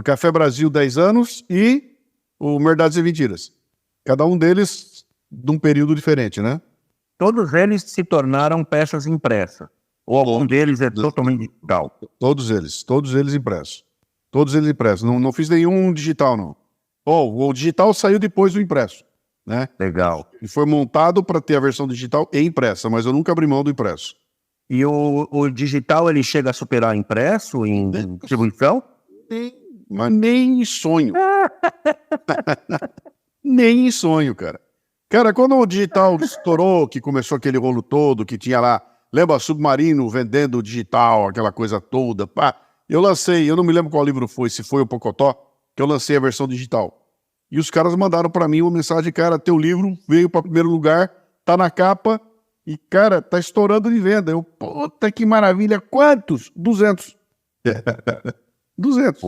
Café Brasil 10 anos e o Verdades e Mentiras. Cada um deles de um período diferente, né? Todos eles se tornaram peças impressas. Ou algum deles é totalmente digital? Todos eles impressos. Todos eles impressos. Não fiz nenhum digital, não. O digital saiu depois do impresso, né? Legal. E foi montado para ter a versão digital e impressa, mas eu nunca abri mão do impresso. E o digital, ele chega a superar impresso em distribuição? Mas nem em sonho. Nem em sonho, cara. Cara, quando o digital estourou, que começou aquele rolo todo, que tinha lá, lembra, Submarino vendendo digital, aquela coisa toda, pá. Eu lancei, eu não me lembro qual livro foi, se foi o Pocotó, que eu lancei a versão digital. E os caras mandaram pra mim uma mensagem, cara, teu livro veio pra primeiro lugar, tá na capa, e, cara, tá estourando de venda. Eu, puta que maravilha, quantos? 200. 200.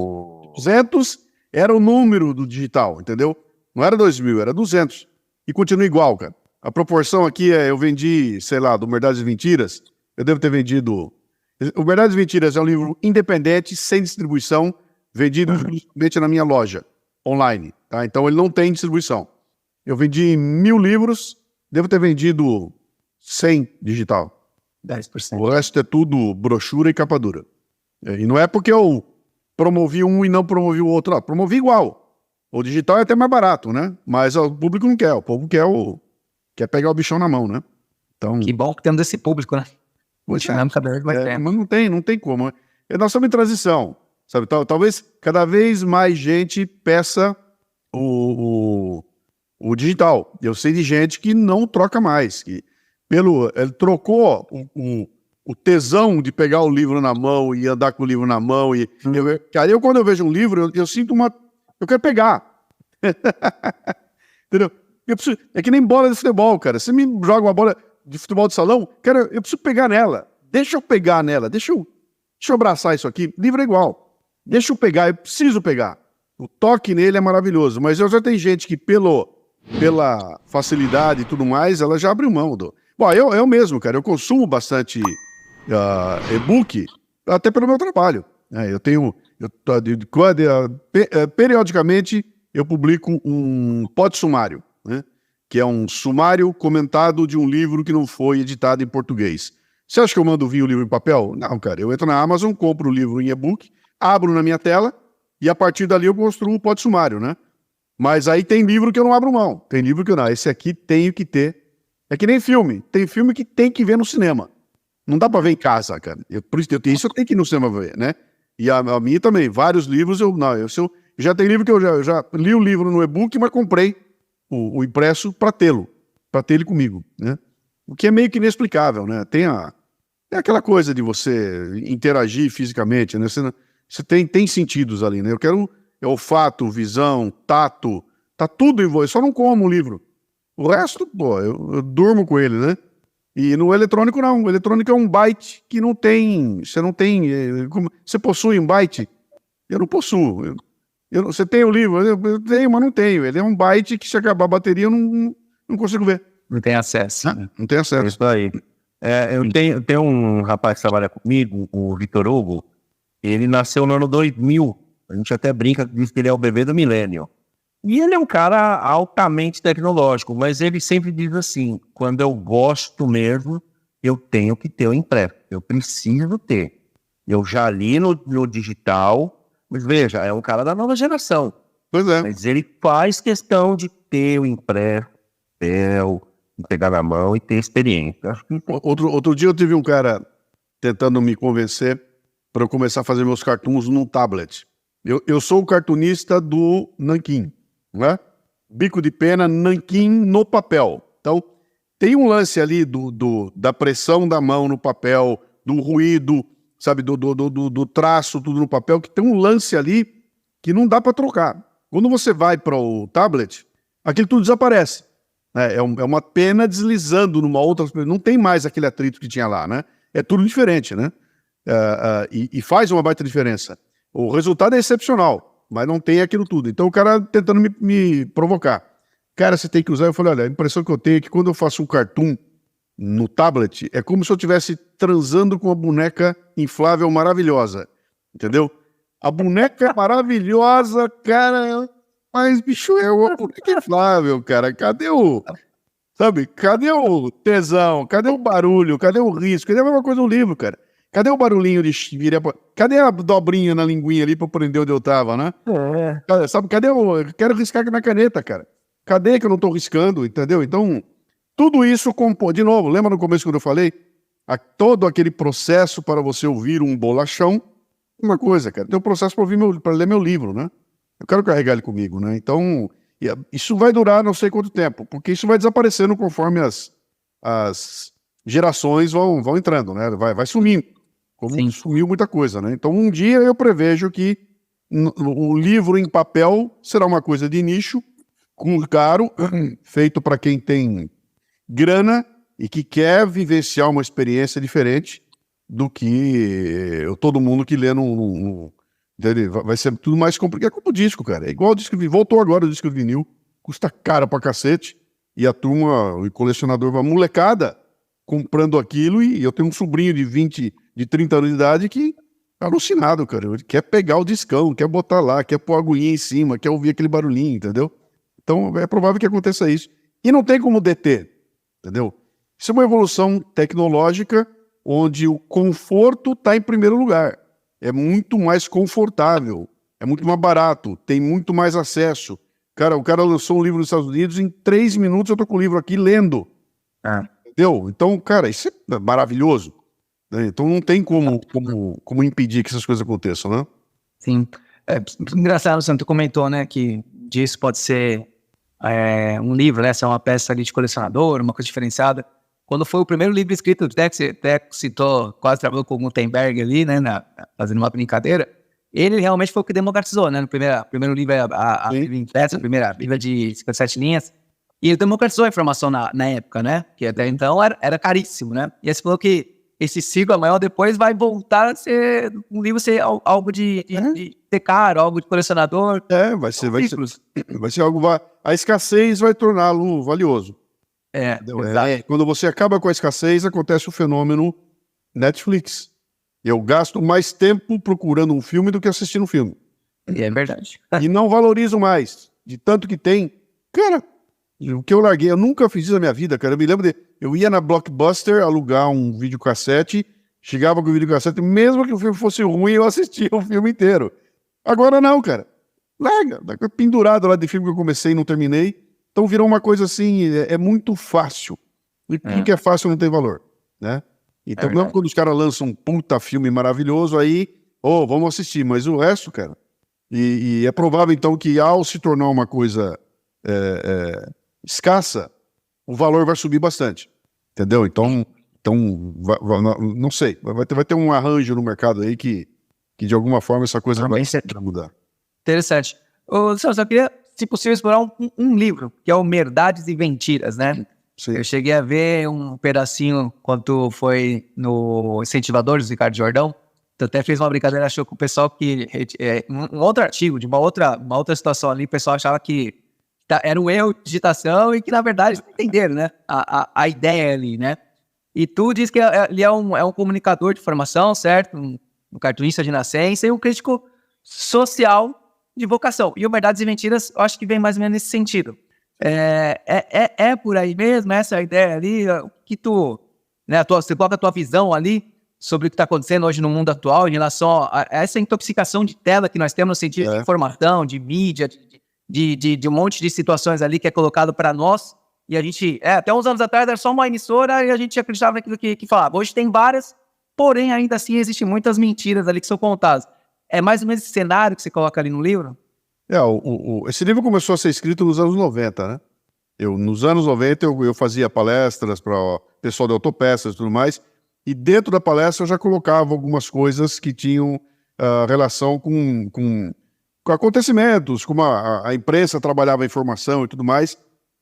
200 era o número do digital, entendeu? Não era 2.000, era 200. E continua igual, cara. A proporção aqui eu vendi, sei lá, do Verdades e Mentiras, eu devo ter vendido... O Verdades e Mentiras é um livro independente, sem distribuição, vendido exclusivamente na minha loja, online, tá? Então ele não tem distribuição. Eu vendi 1.000 livros, devo ter vendido 100 digital. 10%. O resto é tudo brochura e capa dura. E não é porque eu promovi um e não promovi o outro. Não, promovi igual. O digital é até mais barato, né? Mas o público não quer. O povo quer pegar o bichão na mão, né? Então, Que bom que temos esse público, né? Continuamos cada vez mais tempo. mas não tem como. Nós estamos em transição, sabe? Talvez cada vez mais gente peça o digital. Eu sei de gente que não troca mais. Ele trocou o tesão de pegar o livro na mão e andar com o livro na mão. Cara, quando eu vejo um livro, eu sinto eu quero pegar. Entendeu? É que nem bola de futebol, cara. Você me joga uma bola de futebol de salão, cara, eu preciso pegar nela. Deixa eu pegar nela. Deixa eu abraçar isso aqui. Livro é igual. Deixa eu pegar, eu preciso pegar. O toque nele é maravilhoso, mas já tem gente que pela facilidade e tudo mais, ela já abriu mão do... Bom, eu mesmo, cara, eu consumo bastante e-book, até pelo meu trabalho, né? Periodicamente, eu publico um pod-sumário, né? Que é um sumário comentado de um livro que não foi editado em português. Você acha que eu mando vir o livro em papel? Não, cara, eu entro na Amazon, compro o livro em e-book, abro na minha tela, e a partir dali eu construo o pod-sumário, né? Mas aí tem livro que eu não abro mão. Tem livro que eu não. Esse aqui tenho que ter. É que nem filme. Tem filme que tem que ver no cinema. Não dá pra ver em casa, cara. Por isso eu tenho que ir no cinema ver, né? E a minha também. Vários livros já tem livro que eu já li o livro no e-book, mas comprei o impresso pra ter ele comigo, né? O que é meio que inexplicável, né? Tem aquela coisa de você interagir fisicamente, né? Você tem sentidos ali, né? Eu quero olfato, visão, tato, tá tudo em você. Eu só não como o livro. O resto, pô, eu durmo com ele, né? E no eletrônico não. O eletrônico é um byte que não tem. Você não tem. Você possui um byte? Eu não possuo. Você tem o livro? Eu tenho, mas não tenho. Ele é um byte que se acabar a bateria eu não consigo ver. Não tem acesso. Não tem acesso. É isso aí. Eu tenho um rapaz que trabalha comigo, o Vitor Hugo. Ele nasceu no ano 2000. A gente até brinca, diz que ele é o bebê do milênio. E ele é um cara altamente tecnológico, mas ele sempre diz assim, quando eu gosto mesmo, eu tenho que ter o impresso. Eu preciso ter. Eu já li no digital, mas veja, é um cara da nova geração. Pois é. Mas ele faz questão de ter o impresso, papel, de pegar na mão e ter experiência. Acho que Outro dia eu tive um cara tentando me convencer para eu começar a fazer meus cartoons num tablet. Eu sou o cartunista do nanquim, né? Bico de pena, nanquim no papel. Então, tem um lance ali da pressão da mão no papel, do ruído, sabe, do traço, tudo no papel, que tem um lance ali que não dá para trocar. Quando você vai para o tablet, aquilo tudo desaparece. É uma pena deslizando numa outra... Não tem mais aquele atrito que tinha lá, né? É tudo diferente, né? E faz uma baita diferença. O resultado é excepcional, mas não tem aquilo tudo. Então o cara tentando me provocar. Cara, você tem que usar. Eu falei, olha, a impressão que eu tenho é que quando eu faço um cartoon no tablet, é como se eu estivesse transando com uma boneca inflável maravilhosa. Entendeu? A boneca maravilhosa, cara... Mas, bicho, é uma boneca inflável, cara. Cadê o tesão? Cadê o barulho? Cadê o risco? Cadê a mesma coisa no livro, cara? Cadê o barulhinho de virar? Cadê a dobrinha na linguinha ali pra prender onde eu tava, né? Sabe, cadê eu quero riscar na caneta, cara. Cadê que eu não tô riscando, entendeu? Então, tudo isso compõe. De novo, lembra no começo quando eu falei? Todo aquele processo para você ouvir um bolachão, uma coisa, cara. Tem um processo para ler meu livro, né? Eu quero carregar ele comigo, né? Então, isso vai durar não sei quanto tempo, porque isso vai desaparecendo conforme as gerações vão entrando, né? Vai sumindo, como Sim. sumiu muita coisa, né? Então, um dia eu prevejo que o livro em papel será uma coisa de nicho, caro, feito para quem tem grana e que quer vivenciar uma experiência diferente do que todo mundo que lê vai ser tudo mais complicado. É como o disco, cara. É igual o disco de vinil. Voltou agora o disco de vinil. Custa caro pra cacete. E a turma, o colecionador, a molecada comprando aquilo. E eu tenho um sobrinho de 30 anos de idade que tá alucinado, cara. Ele quer pegar o discão, quer botar lá, quer pôr a agulhinha em cima, quer ouvir aquele barulhinho, entendeu? Então é provável que aconteça isso. E não tem como deter, entendeu? Isso é uma evolução tecnológica onde o conforto está em primeiro lugar. É muito mais confortável, é muito mais barato, tem muito mais acesso. Cara, o cara lançou um livro nos Estados Unidos, em 3 minutos eu tô com o livro aqui lendo. Entendeu? Então, cara, isso é maravilhoso. Né? Então não tem como impedir que essas coisas aconteçam, né? Sim. Engraçado, Santo, tu comentou, né, que disso pode ser um livro, né, ser uma peça ali de colecionador, uma coisa diferenciada. Quando foi o primeiro livro escrito, até citou, quase trabalhou com o Gutenberg ali, né, fazendo uma brincadeira, ele realmente foi o que democratizou, né, no primeiro livro, a Bíblia impressa, a primeira Bíblia de 57 linhas, e ele democratizou a informação na época, né, que até então era caríssimo, né, e aí você falou que esse ciclo amanhã depois vai voltar a ser um livro ser algo de ter caro, algo de colecionador. Vai ser algo. A escassez vai torná-lo valioso. Entendeu? Quando você acaba com a escassez, acontece o fenômeno Netflix. Eu gasto mais tempo procurando um filme do que assistindo um filme. E é verdade. E não valorizo mais. De tanto que tem. Cara, o que eu larguei, eu nunca fiz isso na minha vida, cara. Eu me lembro eu ia na Blockbuster alugar um videocassete, chegava com o videocassete, mesmo que o filme fosse ruim, eu assistia o filme inteiro. Agora não, cara. Larga, pendurado lá de filme que eu comecei e não terminei. Então virou uma coisa assim, é muito fácil. E tudo que é fácil não tem valor, né? Então, não quando os caras lançam um puta filme maravilhoso, aí, vamos assistir. Mas o resto, cara... E é provável, então, que ao se tornar uma coisa escassa, o valor vai subir bastante. Entendeu? Então não sei. Vai ter um arranjo no mercado aí que de alguma forma essa coisa vai mudar. Interessante. Luciano, só queria, se possível, explorar um livro, que é o Verdades e Mentiras, né? Sim. Eu cheguei a ver um pedacinho quando foi no Incentivadores do Ricardo Jordão. Eu até fiz uma brincadeira, achou que o pessoal que... um outro artigo, de uma outra situação ali, o pessoal achava que era um erro de digitação e que, na verdade, eles entenderam, né? A ideia ali, né? E tu diz que ele é um comunicador de formação, certo? Um cartunista de nascença e um crítico social de vocação. E o Verdades e Mentiras, eu acho que vem mais ou menos nesse sentido. É por aí mesmo, essa é a ideia ali, que tu... Né, você coloca a tua visão ali sobre o que está acontecendo hoje no mundo atual em relação a essa intoxicação de tela que nós temos no sentido de informação, de mídia, de um monte de situações ali que é colocado para nós, e a gente, até uns anos atrás era só uma emissora e a gente acreditava naquilo que falava. Hoje tem várias, porém ainda assim existem muitas mentiras ali que são contadas. É mais ou menos esse cenário que você coloca ali no livro? Esse livro começou a ser escrito nos anos 90, né? Nos anos 90 eu fazia palestras para o pessoal de autopeças e tudo mais, e dentro da palestra eu já colocava algumas coisas que tinham relação com acontecimentos, como a imprensa trabalhava a informação e tudo mais.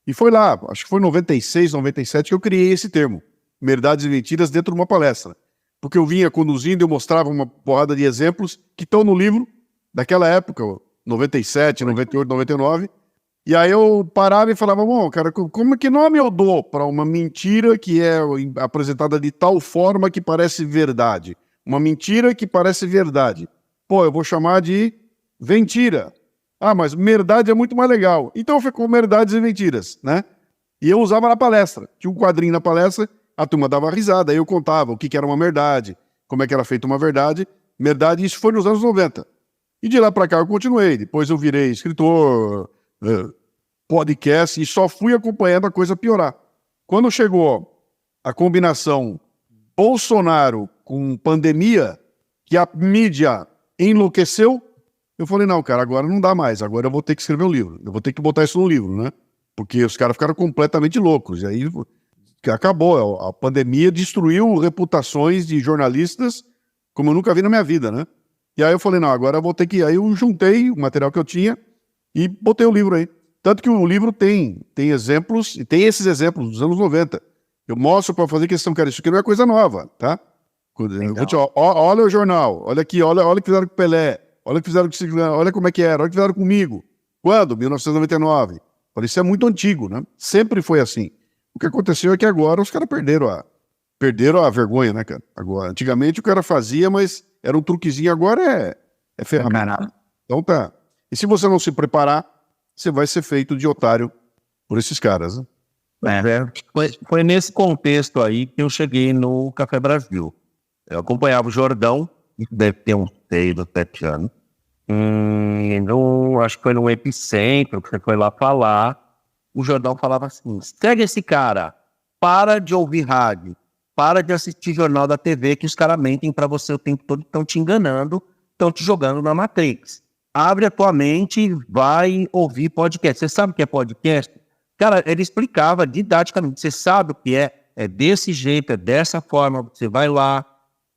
E foi lá, acho que foi em 96, 97, que eu criei esse termo, Verdades e Mentiras, dentro de uma palestra. Porque eu vinha conduzindo e eu mostrava uma porrada de exemplos que estão no livro daquela época, 97, 98, 99. E aí eu parava e falava, bom, cara, que nome eu dou para uma mentira que é apresentada de tal forma que parece verdade? Uma mentira que parece verdade. Eu vou chamar de mentira. Mas verdade é muito mais legal. Então ficou Verdades e Mentiras, né? E eu usava na palestra. Tinha um quadrinho na palestra, a turma dava risada, aí eu contava o que era uma verdade, como é que era feita uma verdade. Verdade, isso foi nos anos 90. E de lá para cá eu continuei. Depois eu virei escritor... podcast, e só fui acompanhando a coisa piorar. Quando chegou a combinação Bolsonaro com pandemia, que a mídia enlouqueceu, eu falei, não, cara, agora não dá mais, agora eu vou ter que escrever um livro, eu vou ter que botar isso no livro, né? Porque os caras ficaram completamente loucos, e aí acabou, a pandemia destruiu reputações de jornalistas como eu nunca vi na minha vida, né? E aí eu falei, não, agora eu vou ter que... Aí eu juntei o material que eu tinha e botei o livro aí. Tanto que o livro tem exemplos, e tem esses exemplos dos anos 90. Eu mostro para fazer questão, cara, isso aqui não é coisa nova, tá? Olha o jornal, olha aqui, olha o que fizeram com o Pelé, olha o que fizeram com o olha como é que era, olha o que fizeram comigo. Quando? 1999. Falei, isso é muito antigo, né? Sempre foi assim. O que aconteceu é que agora os caras perderam a vergonha, né, cara? Agora, antigamente o cara fazia, mas era um truquezinho, agora é ferramenta. Então tá. E se você não se preparar, você vai ser feito de otário por esses caras, né? Foi nesse contexto aí que eu cheguei no Café Brasil. Eu acompanhava o Jordão, deve ter uns 6 ou 7 anos. Acho que foi no Epicentro que você foi lá falar. O Jordão falava assim, segue esse cara, para de ouvir rádio, para de assistir jornal da TV, que os caras mentem pra você o tempo todo, estão te enganando, estão te jogando na Matrix. Abre a tua mente e vai ouvir podcast. Você sabe o que é podcast? Cara, ele explicava didaticamente. Você sabe o que é? É desse jeito, é dessa forma. Você vai lá.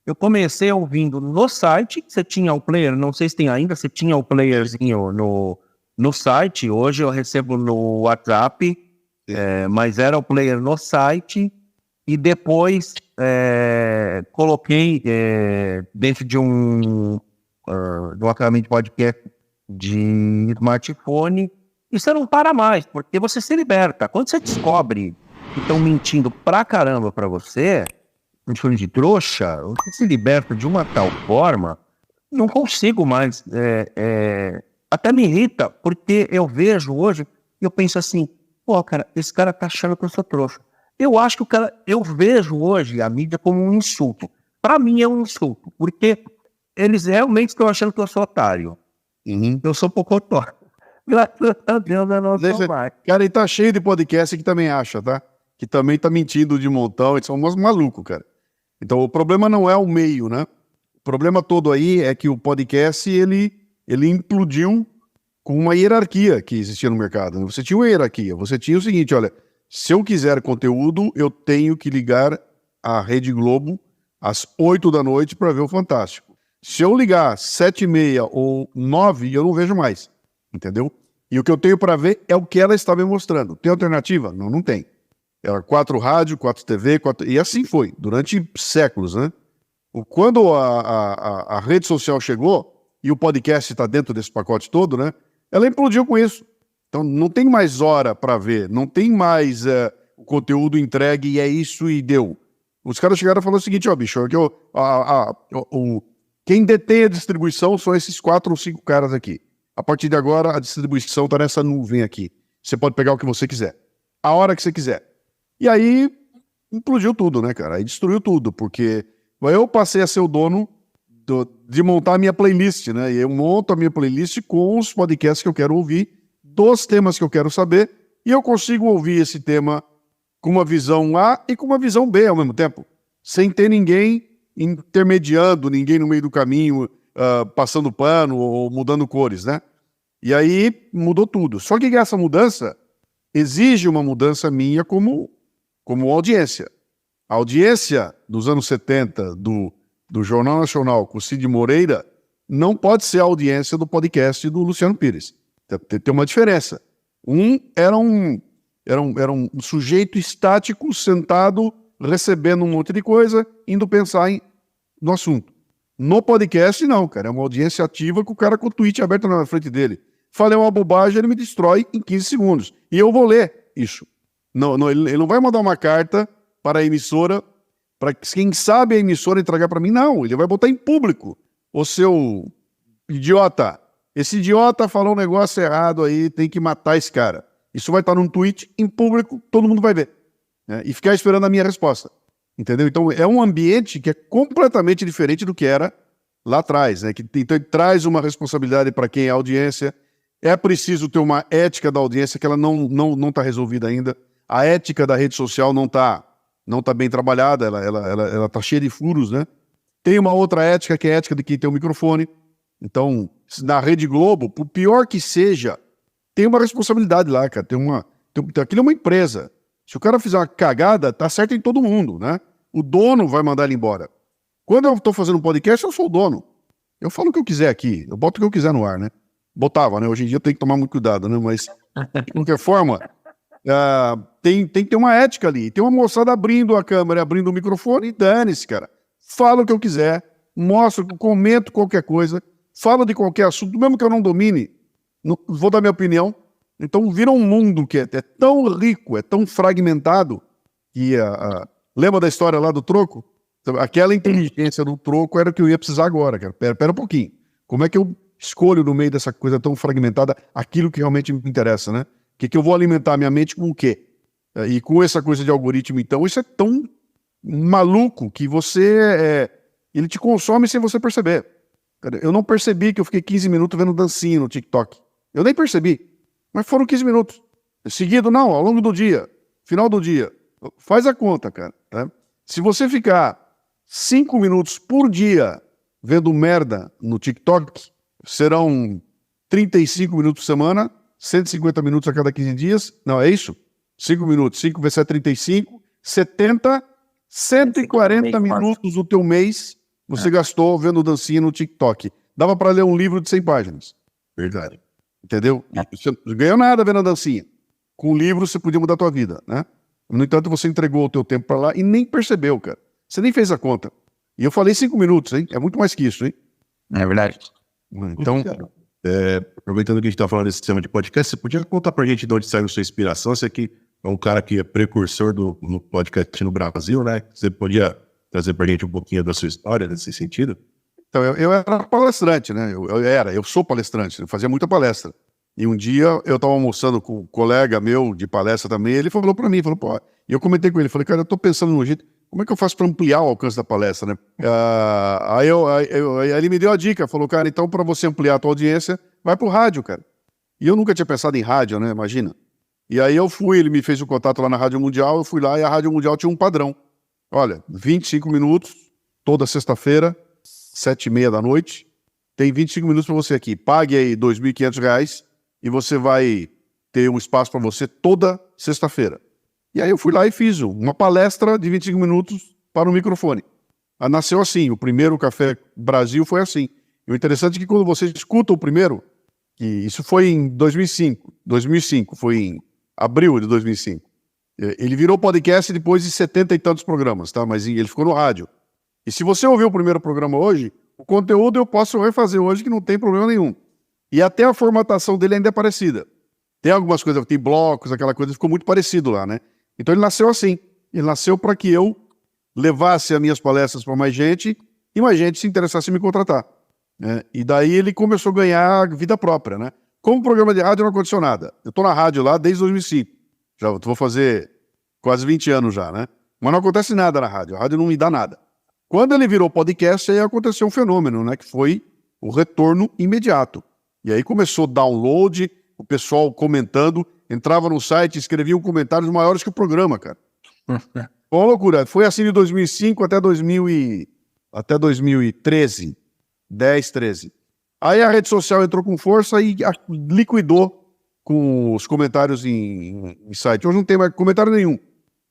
Eu comecei ouvindo no site. Você tinha o player, não sei se tem ainda. Você tinha o playerzinho no site. Hoje eu recebo no WhatsApp. Mas era o player no site. E depois coloquei dentro de um acabamento de podcast de smartphone, e você não para mais, porque você se liberta. Quando você descobre que estão mentindo pra caramba pra você, um filme de trouxa, você se liberta de uma tal forma, não consigo mais. Até me irrita, porque eu vejo hoje e eu penso assim, pô, cara, esse cara tá achando que eu sou trouxa. Eu acho que eu vejo hoje a mídia como um insulto. Pra mim é um insulto, porque eles realmente estão achando que eu sou otário. Eu sou pocotó. Graças a Deus eu não sou mais. Cara, e tá cheio de podcast que também acha, tá? Que também tá mentindo de montão, eles são uns malucos, cara. Então o problema não é o meio, né? O problema todo aí é que o podcast, ele implodiu com uma hierarquia que existia no mercado. Você tinha uma hierarquia, você tinha o seguinte, olha, se eu quiser conteúdo, eu tenho que ligar a Rede Globo às 8 da noite para ver o Fantástico. Se eu ligar às 7h30 ou 9, eu não vejo mais, entendeu? E o que eu tenho para ver é o que ela está me mostrando. Tem alternativa? Não, não tem. Era 4 rádio, 4 TV, e assim foi, durante séculos, né? Quando a rede social chegou, e o podcast está dentro desse pacote todo, né? Ela implodiu com isso. Então não tem mais hora para ver, não tem mais o conteúdo entregue e é isso e deu. Os caras chegaram e falaram o seguinte, ó, bicho, quem detém a distribuição são esses 4 ou 5 caras aqui. A partir de agora, a distribuição está nessa nuvem aqui. Você pode pegar o que você quiser, a hora que você quiser. E aí, implodiu tudo, né, cara? Aí destruiu tudo, porque eu passei a ser o dono de montar a minha playlist, né? E eu monto a minha playlist com os podcasts que eu quero ouvir, dos temas que eu quero saber, e eu consigo ouvir esse tema com uma visão A e com uma visão B ao mesmo tempo, sem ter ninguém intermediando, ninguém no meio do caminho, passando pano ou mudando cores, né? E aí mudou tudo. Só que essa mudança exige uma mudança minha como audiência. A audiência dos anos 70 do Jornal Nacional com o Cid Moreira não pode ser a audiência do podcast do Luciano Pires. Tem uma diferença. Era um sujeito estático, sentado, recebendo um monte de coisa, indo pensar no assunto. No podcast, não, cara. É uma audiência ativa com o cara com o tweet aberto na frente dele. Falei uma bobagem, ele me destrói em 15 segundos. E eu vou ler isso. Não, ele não vai mandar uma carta para a emissora, para quem sabe a emissora entregar para mim. Não, ele vai botar em público. Ô seu idiota, esse idiota falou um negócio errado aí, tem que matar esse cara. Isso vai estar num tweet em público, todo mundo vai ver. Né? E ficar esperando a minha resposta. Entendeu? Então é um ambiente que é completamente diferente do que era lá atrás. Né? Então ele traz uma responsabilidade para quem é audiência. É preciso ter uma ética da audiência que ela não está resolvida ainda. A ética da rede social não tá bem trabalhada, ela está cheia de furos, né? Tem uma outra ética, que é a ética de quem tem o microfone. Então, na Rede Globo, por pior que seja, tem uma responsabilidade lá, cara. Aquilo é uma empresa. Se o cara fizer uma cagada, tá certo em todo mundo, né? O dono vai mandar ele embora. Quando eu estou fazendo um podcast, eu sou o dono. Eu falo o que eu quiser aqui, eu boto o que eu quiser no ar, né? Botava, né? Hoje em dia eu tenho que tomar muito cuidado, né? Mas, de qualquer forma, tem que ter uma ética ali. Tem uma moçada abrindo a câmera, abrindo o microfone e dane-se, cara. Falo o que eu quiser, mostro, comento qualquer coisa, falo de qualquer assunto, mesmo que eu não domine, vou dar minha opinião. Então vira um mundo que é tão rico, é tão fragmentado, que lembra da história lá do troco? Aquela inteligência do troco era o que eu ia precisar agora, cara. Pera um pouquinho. Como é que eu escolho no meio dessa coisa tão fragmentada aquilo que realmente me interessa, né? Que eu vou alimentar minha mente com o quê? E com essa coisa de algoritmo, então, isso é tão maluco que ele te consome sem você perceber. Eu não percebi que eu fiquei 15 minutos vendo dancinha no TikTok. Eu nem percebi. Mas foram 15 minutos. Seguido, não, ao longo do dia. Final do dia. Faz a conta, cara. Tá? Se você ficar 5 minutos por dia vendo merda no TikTok, serão 35 minutos por semana, 150 minutos a cada 15 dias. Não, é isso? 5 minutos. 5 vezes 35, 70, 140 minutos do teu mês você gastou vendo dancinha no TikTok. Dava para ler um livro de 100 páginas. Verdade. Entendeu? Você não ganhou nada vendo a dancinha. Com o livro você podia mudar a tua vida, né? No entanto, você entregou o teu tempo para lá e nem percebeu, cara. Você nem fez a conta. E eu falei 5 minutos, hein? É muito mais que isso, hein? É verdade. Então, Aproveitando que a gente tá falando desse sistema de podcast, você podia contar pra gente de onde saiu a sua inspiração? Você aqui é um cara que é precursor no podcast no Brasil, né? Você podia trazer pra gente um pouquinho da sua história nesse sentido? então eu era palestrante, né? Eu sou palestrante, eu fazia muita palestra. E um dia eu estava almoçando com um colega meu de palestra também, ele falou para mim, pô, e eu comentei com ele, falei, cara, eu tô pensando num jeito, como é que eu faço para ampliar o alcance da palestra, né? Aí ele me deu a dica, falou, cara, então para você ampliar a tua audiência, vai pro rádio, cara. E eu nunca tinha pensado em rádio, né? Imagina. E aí eu fui, ele me fez o contato lá na Rádio Mundial, eu fui lá e a Rádio Mundial tinha um padrão. Olha, 25 minutos, toda sexta-feira, 7h30 da noite, tem 25 minutos para você aqui. Pague aí R$ 2.500 e você vai ter um espaço para você toda sexta-feira. E aí eu fui lá e fiz uma palestra de 25 minutos para o microfone. Nasceu assim, o primeiro Café Brasil foi assim. E o interessante é que quando você escuta o primeiro, que isso foi em 2005, foi em abril de 2005. Ele virou podcast depois de 70 e tantos programas, tá? Mas ele ficou no rádio. E se você ouvir o primeiro programa hoje, o conteúdo eu posso refazer hoje que não tem problema nenhum. E até a formatação dele ainda é parecida. Tem algumas coisas, tem blocos, aquela coisa, ficou muito parecido lá, né? Então ele nasceu assim. Ele nasceu para que eu levasse as minhas palestras para mais gente e mais gente se interessasse em me contratar. Né? E daí ele começou a ganhar vida própria, né? Como programa de rádio não aconteceu nada. Eu estou na rádio lá desde 2005. Já vou fazer quase 20 anos já, né? Mas não acontece nada na rádio. A rádio não me dá nada. Quando ele virou podcast, aí aconteceu um fenômeno, né? Que foi o retorno imediato. E aí começou download, o pessoal comentando, entrava no site, escrevia comentários maiores que o programa, cara. Foi uma loucura. Foi assim de 2005 até 2013. 10, 13. Aí a rede social entrou com força e liquidou com os comentários em site. Hoje não tem mais comentário nenhum.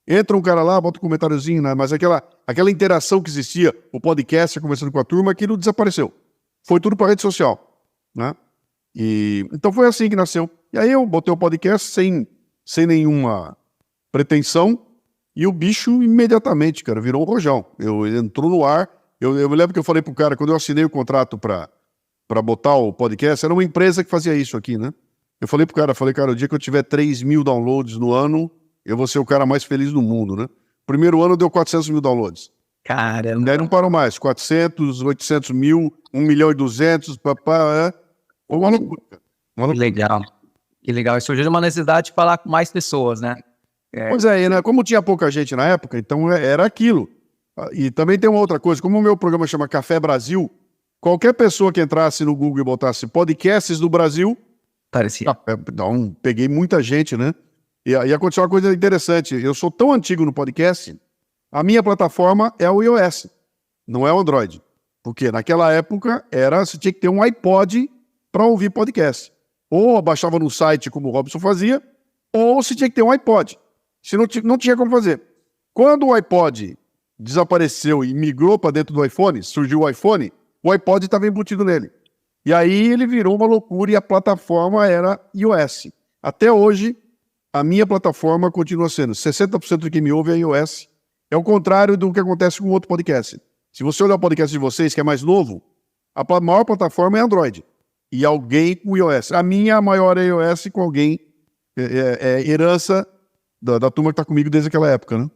Entra um cara lá, bota um comentáriozinho, né? Mas aquela interação que existia, o podcast conversando com a turma, aquilo desapareceu. Foi tudo para rede social, né? Então foi assim que nasceu. E aí eu botei o podcast sem nenhuma pretensão e o bicho imediatamente, cara, virou um rojão. Ele entrou no ar. Eu me lembro que eu falei pro cara, quando eu assinei o contrato para botar o podcast, era uma empresa que fazia isso aqui, né? Eu falei pro cara, o dia que eu tiver 3.000 downloads no ano, eu vou ser o cara mais feliz do mundo, né? Primeiro ano deu 400 mil downloads. Caramba. Daí não parou mais. 400, 800 mil, 1.200.000, papá, Foi uma loucura. Que legal. Que legal. E surgiu uma necessidade de falar com mais pessoas, né? Pois é, né? Como tinha pouca gente na época, então era aquilo. E também tem uma outra coisa, como o meu programa chama Café Brasil, qualquer pessoa que entrasse no Google e botasse podcasts do Brasil, Parecia. Então, peguei muita gente, né? E aconteceu uma coisa interessante. Eu sou tão antigo no podcast, a minha plataforma é o iOS, não é o Android. Porque naquela época você tinha que ter um iPod para ouvir podcast. Ou baixava no site, como o Robson fazia, ou você tinha que ter um iPod. Se não tinha como fazer. Quando o iPod desapareceu e migrou para dentro do iPhone, surgiu o iPhone, o iPod estava embutido nele. E aí ele virou uma loucura e a plataforma era iOS. Até hoje, a minha plataforma continua sendo 60% de quem me ouve é iOS. É o contrário do que acontece com outro podcast. Se você olhar o podcast de vocês, que é mais novo, a maior plataforma é Android. E alguém com iOS. A minha maior é iOS com alguém. É herança da turma que está comigo desde aquela época,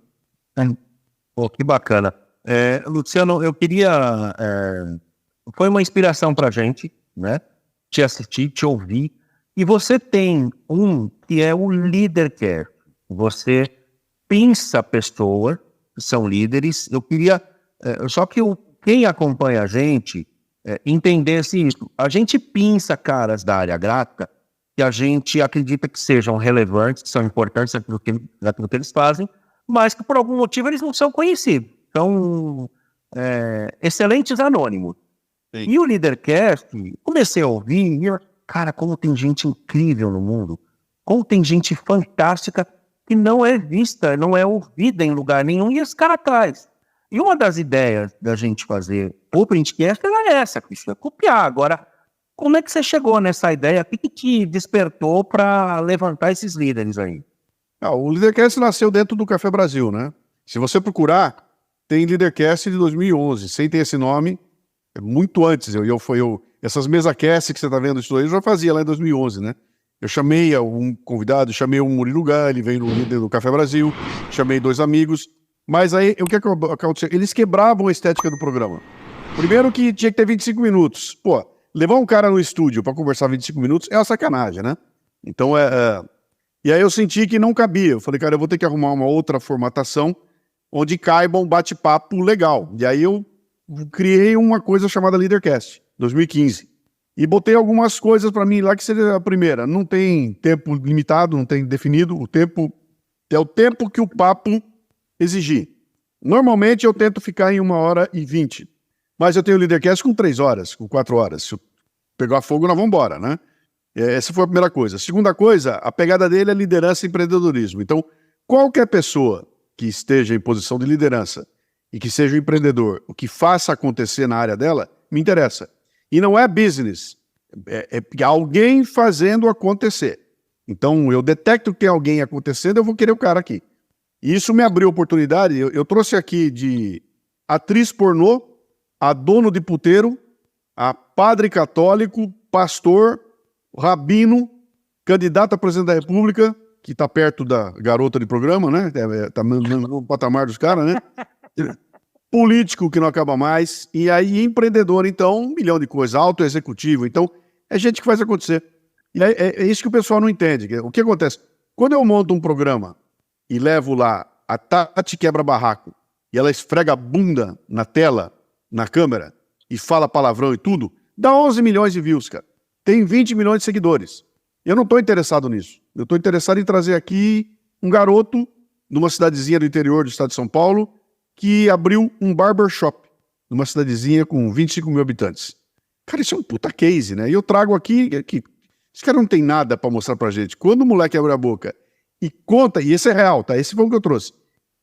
né? Pô, que bacana. Luciano, eu queria... foi uma inspiração pra gente, né? Te assistir, te ouvir. E você tem que é o Leadercast. Você pensa pessoas que são líderes. Eu queria... só que quem acompanha a gente entendesse isso. A gente pensa caras da área gráfica que a gente acredita que sejam relevantes, que são importantes naquilo que eles fazem, mas que por algum motivo eles não são conhecidos. São excelentes anônimos. Sim. E o Leadercast, comecei a ouvir, cara, como tem gente incrível no mundo, como tem gente fantástica que não é vista, não é ouvida em lugar nenhum, e esse cara traz. E uma das ideias da gente fazer o Printcast era essa, Cristian, copiar. Agora, como é que você chegou nessa ideia? O que te despertou para levantar esses líderes aí? O Leadercast nasceu dentro do Café Brasil, né? Se você procurar, tem Leadercast de 2011, sem ter esse nome, é muito antes. Essas mesa-cast que você está vendo isso aí, eu já fazia lá em 2011, né? Eu chamei um convidado, chamei o Murilo Gun, ele veio no líder do Café Brasil, chamei 2 amigos, mas aí o que aconteceu? Eles quebravam a estética do programa. Primeiro que tinha que ter 25 minutos. Pô, levar um cara no estúdio para conversar 25 minutos é uma sacanagem, né? Então E aí eu senti que não cabia. Eu falei, cara, eu vou ter que arrumar uma outra formatação onde caiba um bate-papo legal. E aí eu criei uma coisa chamada Leadercast, 2015. E botei algumas coisas para mim lá, que seria a primeira. Não tem tempo limitado, não tem definido. O tempo é o tempo que o papo exigir. Normalmente eu tento ficar em 1h20. Mas eu tenho o Leadercast com 3 horas, com 4 horas. Se eu pegar fogo, nós vamos embora, né? Essa foi a primeira coisa. A segunda coisa, a pegada dele é liderança e empreendedorismo. Então, qualquer pessoa que esteja em posição de liderança e que seja um empreendedor, o que faça acontecer na área dela, me interessa. E não é business, é alguém fazendo acontecer. Então, eu detecto que tem alguém acontecendo, eu vou querer o cara aqui. E isso me abriu oportunidade. Eu trouxe aqui de atriz pornô, a dono de puteiro, a padre católico, pastor, rabino, candidato a presidente da República, que está perto da garota de programa, né? Está no patamar dos caras, né? Político que não acaba mais, e aí empreendedor, então, 1 milhão de coisas, auto-executivo, então, é gente que faz acontecer. E é isso que o pessoal não entende. O que acontece? Quando eu monto um programa e levo lá a Tati Quebra-Barraco, e ela esfrega a bunda na tela, na câmera, e fala palavrão e tudo, dá 11 milhões de views, cara. Tem 20 milhões de seguidores. Eu não estou interessado nisso. Eu estou interessado em trazer aqui um garoto numa cidadezinha do interior do estado de São Paulo que abriu um barbershop numa cidadezinha com 25 mil habitantes. Cara, isso é um puta case, né? E eu trago aqui que esse cara não tem nada para mostrar pra gente. Quando o moleque abre a boca e conta, e esse é real, tá? Esse foi o que eu trouxe.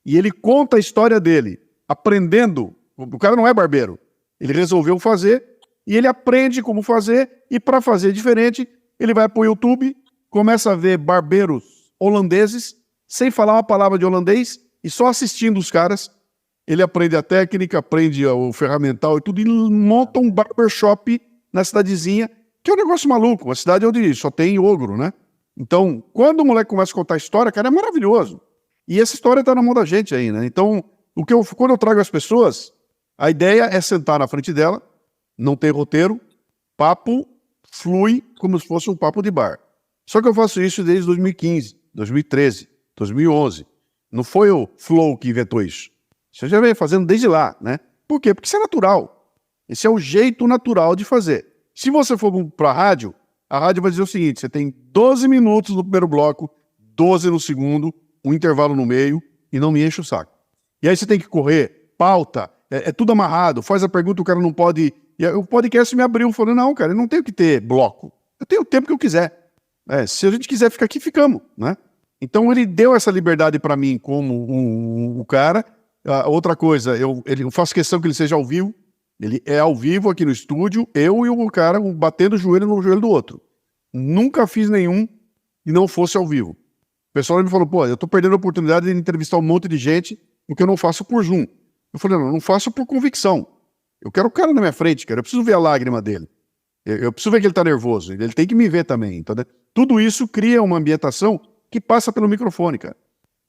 E ele conta a história dele, aprendendo. O cara não é barbeiro. Ele resolveu fazer e ele aprende como fazer, e para fazer diferente, ele vai pro YouTube, começa a ver barbeiros holandeses, sem falar uma palavra de holandês, e só assistindo os caras, ele aprende a técnica, aprende o ferramental e tudo, e monta um barbershop na cidadezinha, que é um negócio maluco, uma cidade onde só tem ogro, né? Então, quando o moleque começa a contar a história, cara, é maravilhoso. E essa história tá na mão da gente aí, né? Então, quando eu trago as pessoas, a ideia é sentar na frente dela, não tem roteiro, papo flui como se fosse um papo de bar. Só que eu faço isso desde 2015, 2013, 2011. Não foi o Flow que inventou isso. Você já vem fazendo desde lá, né? Por quê? Porque isso é natural. Esse é o jeito natural de fazer. Se você for para a rádio vai dizer o seguinte, você tem 12 minutos no primeiro bloco, 12 no segundo, um intervalo no meio, e não me enche o saco. E aí você tem que correr, pauta, é tudo amarrado, faz a pergunta, o cara não pode... E o podcast me abriu, falando, não, cara, eu não tenho que ter bloco. Eu tenho o tempo que eu quiser. Se a gente quiser ficar aqui, ficamos, né? Então ele deu essa liberdade para mim como o cara. Outra coisa, eu faço questão que ele seja ao vivo. Ele é ao vivo aqui no estúdio, eu e o cara batendo o joelho no joelho do outro. Nunca fiz nenhum e não fosse ao vivo. O pessoal me falou, pô, eu tô perdendo a oportunidade de entrevistar um monte de gente, porque eu não faço por Zoom. Eu falei, não faço por convicção. Eu quero o cara na minha frente, cara. Eu preciso ver a lágrima dele. Eu preciso ver que ele tá nervoso. Ele tem que me ver também. Então, né? Tudo isso cria uma ambientação que passa pelo microfone, cara.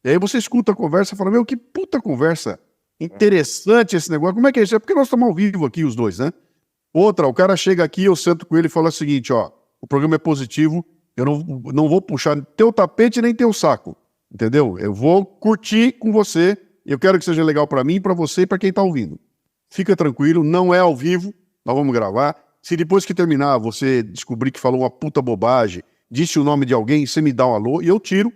E aí você escuta a conversa e fala, meu, que puta conversa interessante esse negócio. Como é que é isso? É porque nós estamos ao vivo aqui, os dois, né? Outra, o cara chega aqui, eu sento com ele e falo o seguinte, ó, o programa é positivo, eu não vou puxar teu tapete nem teu saco, entendeu? Eu vou curtir com você, eu quero que seja legal pra mim, pra você e pra quem tá ouvindo. Fica tranquilo, não é ao vivo, nós vamos gravar. Se depois que terminar você descobrir que falou uma puta bobagem, disse o nome de alguém, você me dá um alô e eu tiro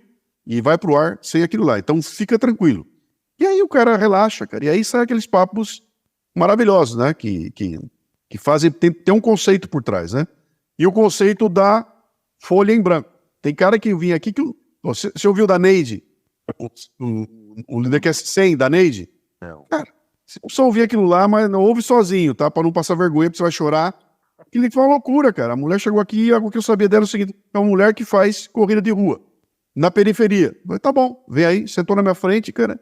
e vai pro ar sem aquilo lá. Então fica tranquilo. E aí o cara relaxa, cara. E aí saem aqueles papos maravilhosos, né? Que fazem... Tem um conceito por trás, né? E o conceito da folha em branco. Tem cara que vinha aqui que... Você ouviu da Neide? O Leadercast 100 da Neide? Não. Cara, você precisa ouvir aquilo lá, mas não ouve sozinho, tá? Pra não passar vergonha, porque você vai chorar. Aquilo foi uma loucura, cara. A mulher chegou aqui e o que eu sabia dela é o seguinte: é uma mulher que faz corrida de rua, na periferia. Eu falei, tá bom, vem aí, sentou na minha frente, cara.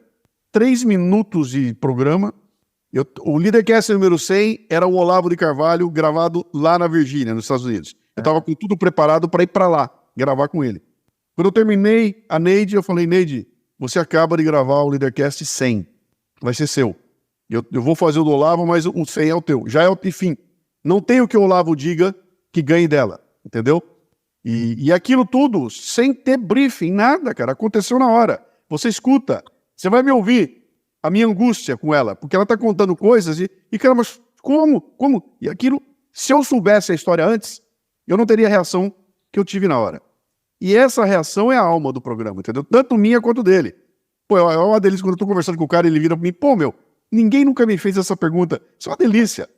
3 minutos de programa. O Leadercast número 100 era o Olavo de Carvalho, gravado lá na Virgínia, nos Estados Unidos. Eu estava com tudo preparado para ir para lá, gravar com ele. Quando eu terminei a Neide, eu falei, Neide, você acaba de gravar o Leadercast 100. Vai ser seu. Eu vou fazer o do Olavo, mas o 100 é o teu. Já é o enfim. Não tem o que o Olavo diga que ganhe dela, entendeu? E aquilo tudo, sem ter briefing, nada, cara. Aconteceu na hora. Você escuta, você vai me ouvir a minha angústia com ela, porque ela tá contando coisas e cara, mas como? E aquilo, se eu soubesse a história antes, eu não teria a reação que eu tive na hora. E essa reação é a alma do programa, entendeu? Tanto minha quanto dele. Pô, é uma delícia quando eu tô conversando com o cara, ele vira pra mim, pô, ninguém nunca me fez essa pergunta. Isso é uma delícia,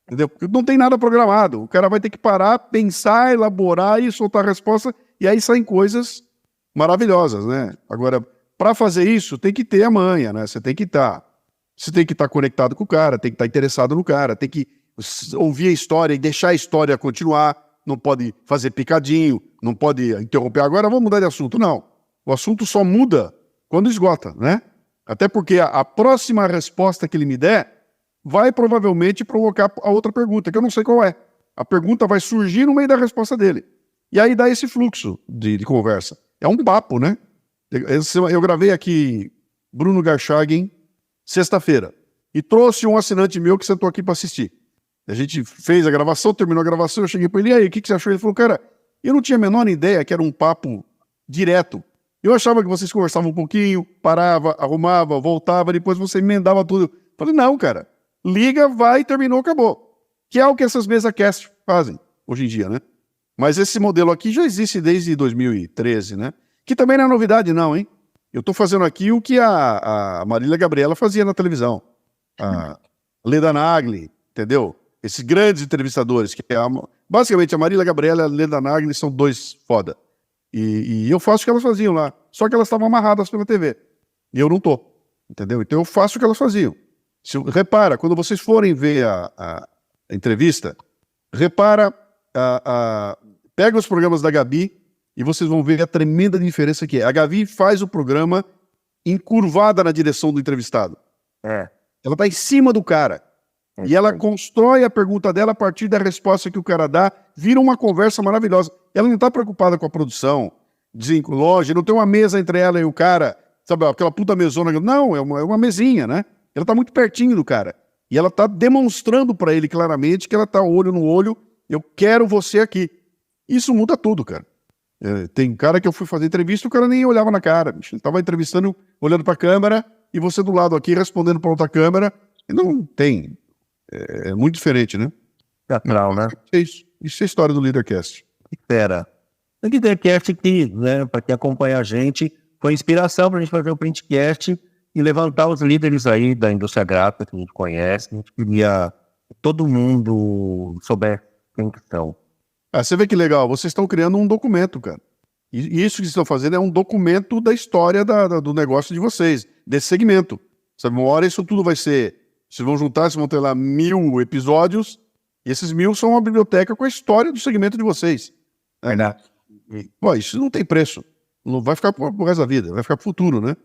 entendeu? Porque não tem nada programado. O cara vai ter que parar, pensar, elaborar e soltar a resposta, e aí saem coisas maravilhosas, né? Agora, para fazer isso, tem que ter a manha, né? Você tem que estar conectado com o cara, tem que estar interessado no cara, tem que ouvir a história e deixar a história continuar, não pode fazer picadinho, não pode interromper. Agora vamos mudar de assunto. Não. O assunto só muda quando esgota, né? Até porque a próxima resposta que ele me der vai provavelmente provocar a outra pergunta, que eu não sei qual é. A pergunta vai surgir no meio da resposta dele. E aí dá esse fluxo de conversa. É um papo, né? Eu gravei aqui Bruno Garchagen sexta-feira e trouxe um assinante meu que sentou aqui para assistir. A gente fez a gravação, terminou a gravação, eu cheguei para ele, e aí, o que você achou? Ele falou, cara, eu não tinha a menor ideia que era um papo direto. Eu achava que vocês conversavam um pouquinho, parava, arrumava, voltava, depois você emendava tudo. Eu falei, não, cara, liga, vai, terminou, acabou. Que é o que essas mesas cast fazem hoje em dia, né? Mas esse modelo aqui já existe desde 2013, né? Que também não é novidade não, hein? Eu estou fazendo aqui o que a Marília Gabriela fazia na televisão. A Leda Nagli, entendeu? Esses grandes entrevistadores, que basicamente a Marília Gabriela e a Leda Nagli são dois foda. E eu faço o que elas faziam lá. Só que elas estavam amarradas pela TV. E eu não tô. Entendeu? Então eu faço o que elas faziam. Repara, quando vocês forem ver a entrevista, repara, pega os programas da Gabi e vocês vão ver a tremenda diferença que é. A Gabi faz o programa encurvada na direção do entrevistado. Ela está em cima do cara. E ela constrói a pergunta dela a partir da resposta que o cara dá, vira uma conversa maravilhosa. Ela não está preocupada com a produção, loja, não tem uma mesa entre ela e o cara, sabe, aquela puta mesona. Não, é uma mesinha, né? Ela está muito pertinho do cara. E ela está demonstrando para ele claramente que ela está olho no olho, eu quero você aqui. Isso muda tudo, cara. Tem cara que eu fui fazer entrevista, o cara nem olhava na cara, bicho. Ele estava entrevistando, olhando para a câmera, e você do lado aqui respondendo para outra câmera. E não tem. É muito diferente, né? Teatral, né? É isso. Isso é a história do Leadercast. Espera. O Leadercast que, né, para quem acompanha a gente, foi inspiração para a gente fazer o Printcast e levantar os líderes aí da indústria gráfica que a gente conhece. A gente queria que todo mundo soubesse quem que são. Você vê que legal. Vocês estão criando um documento, cara. E isso que vocês estão fazendo é um documento da história do negócio de vocês, desse segmento. Sabe, uma hora isso tudo vai ser... Vocês vão juntar, vocês vão ter lá 1000 episódios, e esses 1000 são uma biblioteca com a história do segmento de vocês. Verdade. Pô, isso não tem preço. Não vai ficar pro resto da vida, vai ficar pro futuro, né?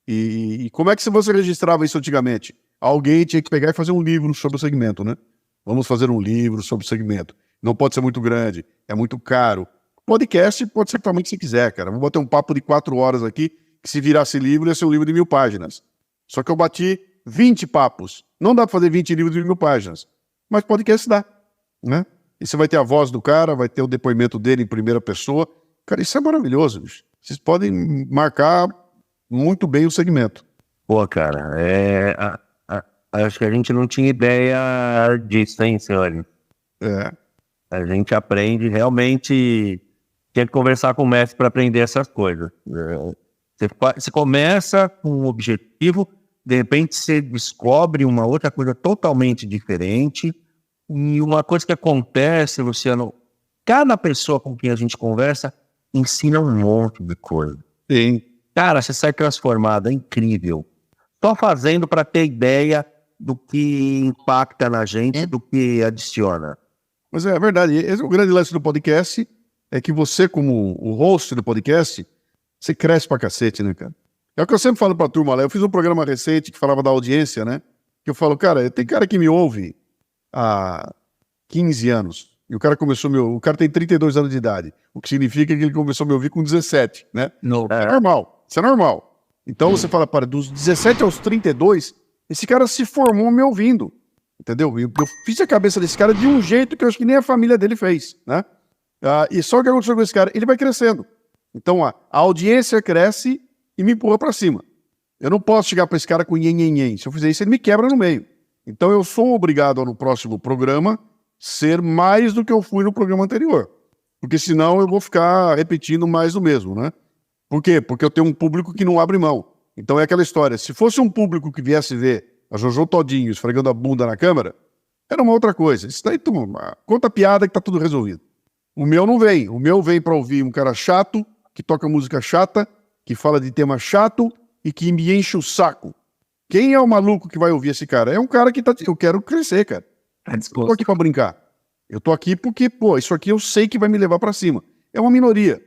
E como é que você registrava isso antigamente? Alguém tinha que pegar e fazer um livro sobre o segmento, né? Vamos fazer um livro sobre o segmento. Não pode ser muito grande, é muito caro. Podcast pode ser o tamanho que você quiser, cara. Vou bater um papo de 4 horas aqui, que se virasse livro, ia ser um livro de 1000 páginas. Só que eu bati 20 papos. Não dá para fazer 20 livros de 1000 páginas. Mas podcast dá, né? E você vai ter a voz do cara, vai ter o depoimento dele em primeira pessoa. Cara, isso é maravilhoso, bicho. Vocês podem marcar muito bem o segmento. Pô, cara, acho que a gente não tinha ideia disso, hein, senhores? A gente aprende realmente... Tinha que conversar com o mestre para aprender essas coisas. Você começa com um objetivo... De repente você descobre uma outra coisa totalmente diferente. E uma coisa que acontece, Luciano, cada pessoa com quem a gente conversa ensina um monte de coisa. Sim. Cara, você sai transformado, é incrível. Só fazendo para ter ideia do que impacta na gente, do que adiciona. Mas é verdade. Esse é o grande lance do podcast, é que você, como o host do podcast, você cresce pra cacete, né, cara? É o que eu sempre falo pra turma lá. Eu fiz um programa recente que falava da audiência, né? Que eu falo, cara, tem cara que me ouve há 15 anos. E o cara o cara tem 32 anos de idade. O que significa que ele começou a me ouvir com 17, né? É normal. Isso é normal. Então você fala, para, dos 17 aos 32, esse cara se formou me ouvindo. Entendeu? Eu fiz a cabeça desse cara de um jeito que eu acho que nem a família dele fez, né? E só o que aconteceu com esse cara, ele vai crescendo. Então a audiência cresce e me empurra pra cima. Eu não posso chegar pra esse cara com nhen. Se eu fizer isso, ele me quebra no meio. Então eu sou obrigado no próximo programa ser mais do que eu fui no programa anterior. Porque senão eu vou ficar repetindo mais do mesmo, né? Por quê? Porque eu tenho um público que não abre mão. Então é aquela história, se fosse um público que viesse ver a Jojo Todinho esfregando a bunda na câmera, era uma outra coisa. Isso daí, conta a piada que tá tudo resolvido. O meu não vem. O meu vem pra ouvir um cara chato, que toca música chata, que fala de tema chato e que me enche o saco. Quem é o maluco que vai ouvir esse cara? É um cara que eu quero crescer, cara. Eu não tô aqui pra brincar. Eu tô aqui porque, pô, isso aqui eu sei que vai me levar pra cima. É uma minoria.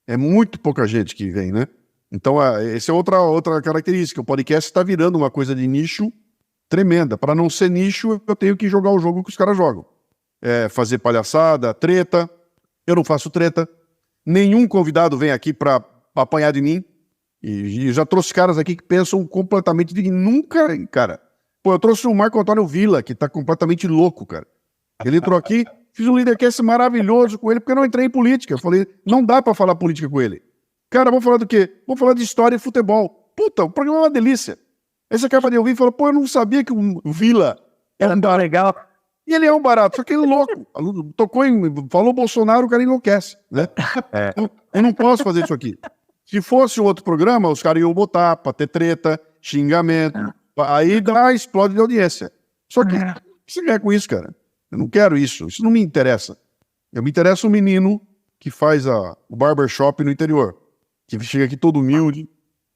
É muito pouca gente que vem, né? Então, essa é outra característica. O podcast tá virando uma coisa de nicho tremenda. Para não ser nicho, eu tenho que jogar o jogo que os caras jogam. Fazer palhaçada, treta. Eu não faço treta. Nenhum convidado vem aqui para apanhar de mim. E já trouxe caras aqui que pensam completamente de nunca, cara. Pô, eu trouxe o Marco Antônio Villa, que tá completamente louco, cara. Ele entrou aqui, fiz um Leadercast maravilhoso com ele, porque eu não entrei em política. Eu falei, não dá para falar política com ele. Cara, vamos falar do quê? Vamos falar de história e futebol. Puta, o programa é uma delícia. Aí você acaba de ouvir e fala, pô, eu não sabia que o Villa era tão legal. E ele é um barato, só que ele é louco. Falou Bolsonaro, o cara enlouquece, né? Eu não posso fazer isso aqui. Se fosse outro programa, os caras iam botar pra ter treta, xingamento. Aí explode de audiência. Só que, o que você quer com isso, cara? Eu não quero isso. Isso não me interessa. Eu me interessa um menino que faz o barbershop no interior. Que chega aqui todo humilde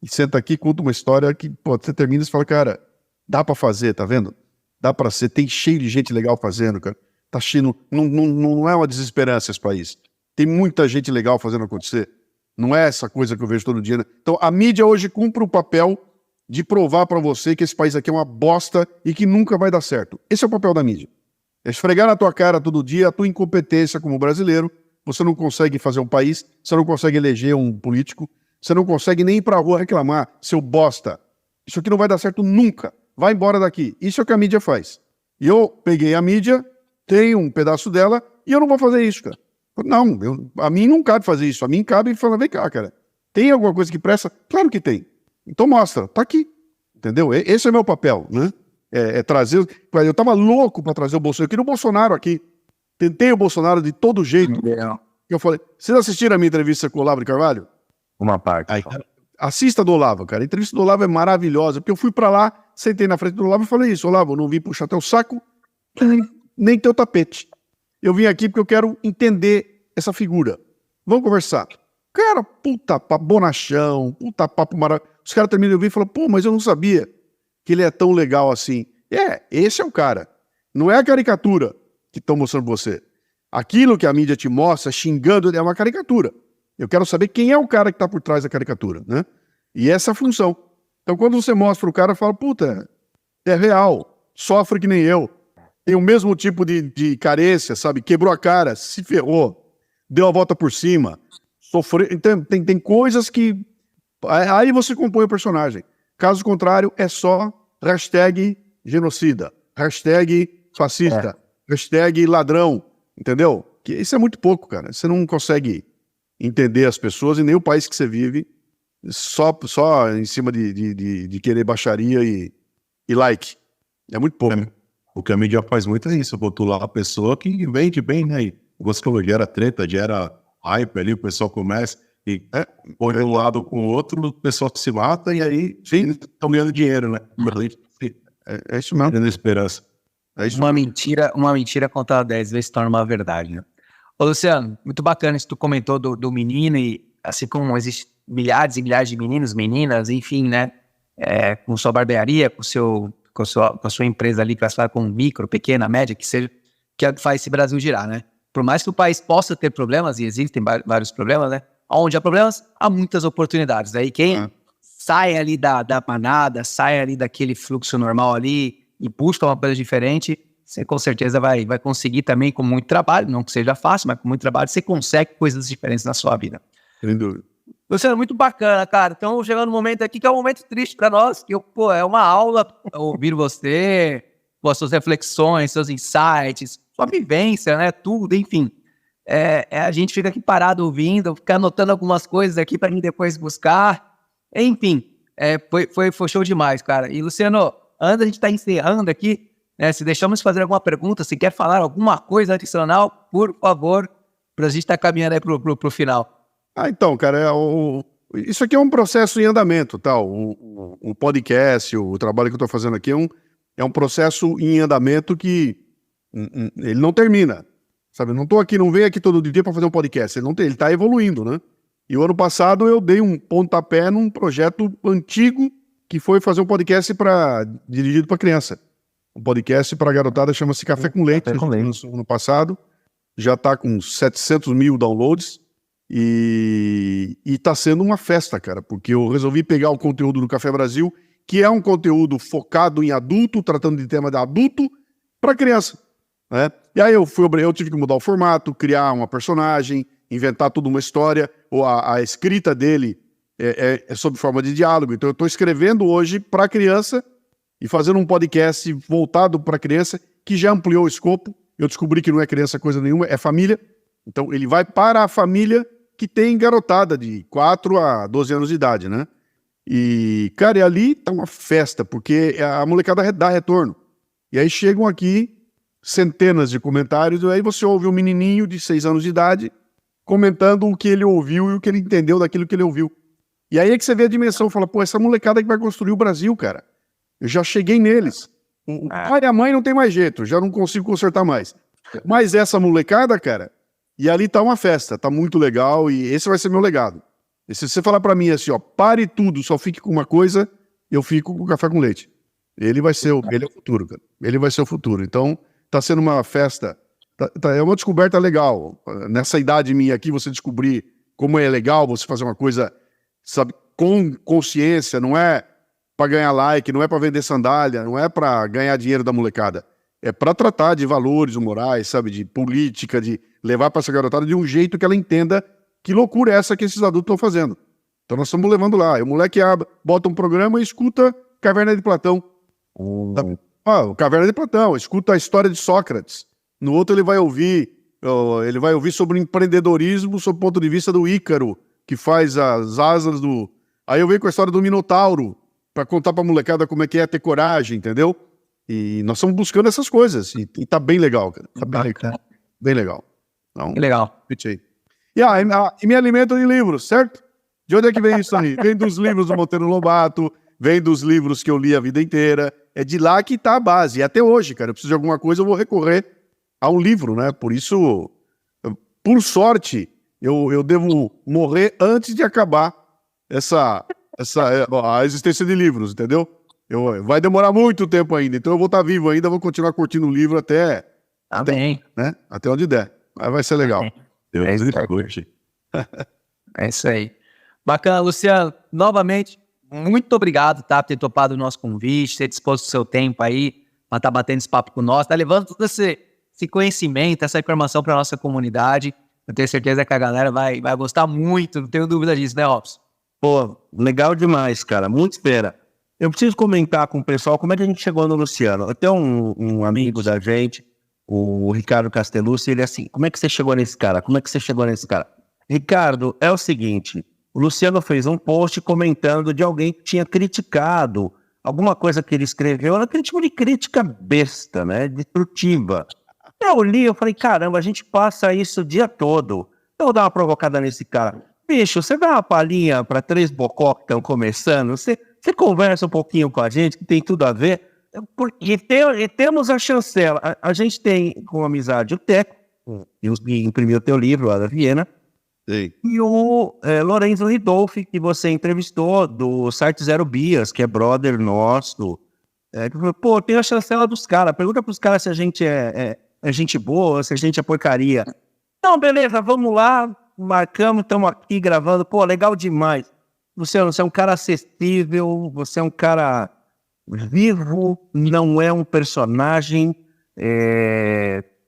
e senta aqui, conta uma história que, pô, você termina e você fala, cara, dá pra fazer, tá vendo? Dá pra ser. Tem cheio de gente legal fazendo, cara. Tá cheio. Não é uma desesperança esse país. Tem muita gente legal fazendo acontecer. Não é essa coisa que eu vejo todo dia, né? Então, a mídia hoje cumpre o papel de provar pra você que esse país aqui é uma bosta e que nunca vai dar certo. Esse é o papel da mídia. É esfregar na tua cara todo dia a tua incompetência como brasileiro. Você não consegue fazer um país, você não consegue eleger um político, você não consegue nem ir pra rua reclamar, seu bosta. Isso aqui não vai dar certo nunca. Vai embora daqui. Isso é o que a mídia faz. E eu peguei a mídia, tenho um pedaço dela e eu não vou fazer isso, cara. Não, a mim não cabe fazer isso. A mim cabe falar, vem cá, cara. Tem alguma coisa que presta? Claro que tem. Então mostra, tá aqui. Entendeu? Esse é meu papel, né? Trazer... Eu tava louco pra trazer o Bolsonaro. Eu queria o Bolsonaro aqui. Tentei o Bolsonaro de todo jeito. Eu falei, vocês assistiram a minha entrevista com o Olavo de Carvalho? Uma parte. Assista do Olavo, cara. A entrevista do Olavo é maravilhosa, porque eu fui pra lá, sentei na frente do Olavo e falei isso, Olavo, eu não vim puxar teu saco, nem teu tapete. Eu vim aqui porque eu quero entender essa figura. Vamos conversar. Cara, puta papo bonachão, puta papo maravilhoso. Os caras terminam de ouvir e falam, pô, mas eu não sabia que ele é tão legal assim. Esse é o cara. Não é a caricatura que estão mostrando pra você. Aquilo que a mídia te mostra, xingando, é uma caricatura. Eu quero saber quem é o cara que está por trás da caricatura, né? E essa é a função. Então, quando você mostra o cara, fala, puta, é real, sofre que nem eu, tem o mesmo tipo de carência, sabe? Quebrou a cara, se ferrou, deu a volta por cima, sofreu. Então, tem coisas que... Aí você compõe o personagem. Caso contrário, é só hashtag genocida, hashtag fascista, hashtag ladrão, entendeu? Que isso é muito pouco, cara. Você não consegue entender as pessoas e nem o país que você vive só em cima de querer baixaria e like. É muito pouco. O que a mídia faz muito é isso, rotular a pessoa que vende bem, né? E você falou, gera treta, gera hype ali, o pessoal começa e põe de um lado com o outro, o pessoal se mata e aí estão ganhando dinheiro, né? É isso mesmo. Tendo esperança. É isso Uma mentira contada 10 vezes se torna uma verdade, né? Ô, Luciano, muito bacana isso que tu comentou do menino, e assim como existem milhares e milhares de meninos, meninas, enfim, né? Com sua barbearia, com a sua empresa ali, classificada como micro, pequena, média, que seja, que faz esse Brasil girar, né? Por mais que o país possa ter problemas, e existem vários problemas, né? Onde há problemas, há muitas oportunidades. Aí quem sai ali da manada, sai ali daquele fluxo normal ali e busca uma coisa diferente, você com certeza vai conseguir também com muito trabalho, não que seja fácil, mas com muito trabalho você consegue coisas diferentes na sua vida. Sem dúvida. Luciano, muito bacana, cara. Então, chegando no momento aqui que é um momento triste para nós, que é uma aula ouvir você, com as suas reflexões, seus insights, sua vivência, né? Tudo, enfim. A gente fica aqui parado ouvindo, fica anotando algumas coisas aqui para mim depois buscar. Enfim, foi show demais, cara. E, Luciano, antes a gente tá encerrando aqui, né? Se deixamos fazer alguma pergunta, se quer falar alguma coisa adicional, por favor, para a gente estar caminhando aí pro final. Então, cara, isso aqui é um processo em andamento, tá? O podcast, o trabalho que eu tô fazendo aqui é um processo em andamento que ele não termina, sabe? Eu não venho aqui todo dia para fazer um podcast, ele tá evoluindo, né? E o ano passado eu dei um pontapé num projeto antigo que foi fazer um podcast dirigido para criança. Um podcast para garotada, chama-se Café com Leite. No ano passado, já tá com 700 mil downloads. E tá sendo uma festa, cara, porque eu resolvi pegar o conteúdo do Café Brasil, que é um conteúdo focado em adulto, tratando de tema de adulto, para criança, né? E aí eu tive que mudar o formato, criar uma personagem, inventar toda uma história, ou a escrita dele é sob forma de diálogo. Então eu estou escrevendo hoje para criança e fazendo um podcast voltado para criança, que já ampliou o escopo. Eu descobri que não é criança coisa nenhuma, é família. Então ele vai para a família que tem garotada de 4 a 12 anos de idade, né? E, cara, e ali tá uma festa, porque a molecada dá retorno. E aí chegam aqui centenas de comentários, e aí você ouve um menininho de 6 anos de idade comentando o que ele ouviu e o que ele entendeu daquilo que ele ouviu. E aí é que você vê a dimensão, fala, pô, essa molecada que vai construir o Brasil, cara. Eu já cheguei neles. O pai e a mãe não tem mais jeito, já não consigo consertar mais. Mas essa molecada, cara, e ali tá uma festa, tá muito legal, e esse vai ser meu legado. E se você falar pra mim assim, ó, pare tudo, só fique com uma coisa, eu fico com Café com Leite. Ele é o futuro, cara. Ele vai ser o futuro. Então, tá sendo uma festa, é uma descoberta legal. Nessa idade minha aqui, você descobrir como é legal você fazer uma coisa, sabe, com consciência, não é pra ganhar like, não é pra vender sandália, não é pra ganhar dinheiro da molecada. É pra tratar de valores morais, sabe, de política, de levar pra essa garotada de um jeito que ela entenda que loucura é essa que esses adultos estão fazendo. Então nós estamos levando lá. E o moleque bota um programa e escuta Caverna de Platão. O Caverna de Platão, escuta a história de Sócrates. No outro ele vai ouvir sobre empreendedorismo sob o ponto de vista do Ícaro, que faz as asas do... Aí eu venho com a história do Minotauro, pra contar pra molecada como é que é ter coragem, entendeu? E nós estamos buscando essas coisas. E tá bem legal, cara. Tá bem legal. Então, que legal. E me alimento de livros, certo? De onde é que vem isso aí? Vem dos livros do Monteiro Lobato, vem dos livros que eu li a vida inteira. É de lá que tá a base. E até hoje, cara, eu preciso de alguma coisa, eu vou recorrer a um livro, né? Por isso, por sorte, eu devo morrer antes de acabar a existência de livros, entendeu? Vai demorar muito tempo ainda, então eu vou estar vivo ainda, vou continuar curtindo o livro até onde der. Aí vai ser legal. É isso aí. Bacana, Luciano. Novamente, muito obrigado, tá, por ter topado o nosso convite, ter disposto o seu tempo aí para estar batendo esse papo com nós, tá levando todo esse conhecimento, essa informação para nossa comunidade. Eu tenho certeza que a galera vai gostar muito, não tenho dúvida disso, né, Robson? Pô, legal demais, cara. Muito espera. Eu preciso comentar com o pessoal como é que a gente chegou no Luciano. Até um amigo da gente, o Ricardo Castellucci, ele é assim, como é que você chegou nesse cara? Ricardo, é o seguinte, o Luciano fez um post comentando de alguém que tinha criticado alguma coisa que ele escreveu, era aquele tipo de crítica besta, né, destrutiva. Eu li, eu falei, caramba, a gente passa isso o dia todo. Eu vou dar uma provocada nesse cara. Bicho, você dá uma palhinha para 3 bocó que estão começando, você conversa um pouquinho com a gente, que tem tudo a ver, e temos a chancela. A gente tem, com amizade, o Teco, que imprimiu o teu livro lá da Viena, Sim. E o Lorenzo Ridolfi, que você entrevistou, do site Zero Bias, que é brother nosso. Pô, tem a chancela dos caras, pergunta pros caras se a gente é gente boa, se a gente é porcaria. Não, beleza, vamos lá, marcamos, estamos aqui gravando, pô, legal demais. Luciano, você é um cara acessível, você é um cara vivo, não é um personagem.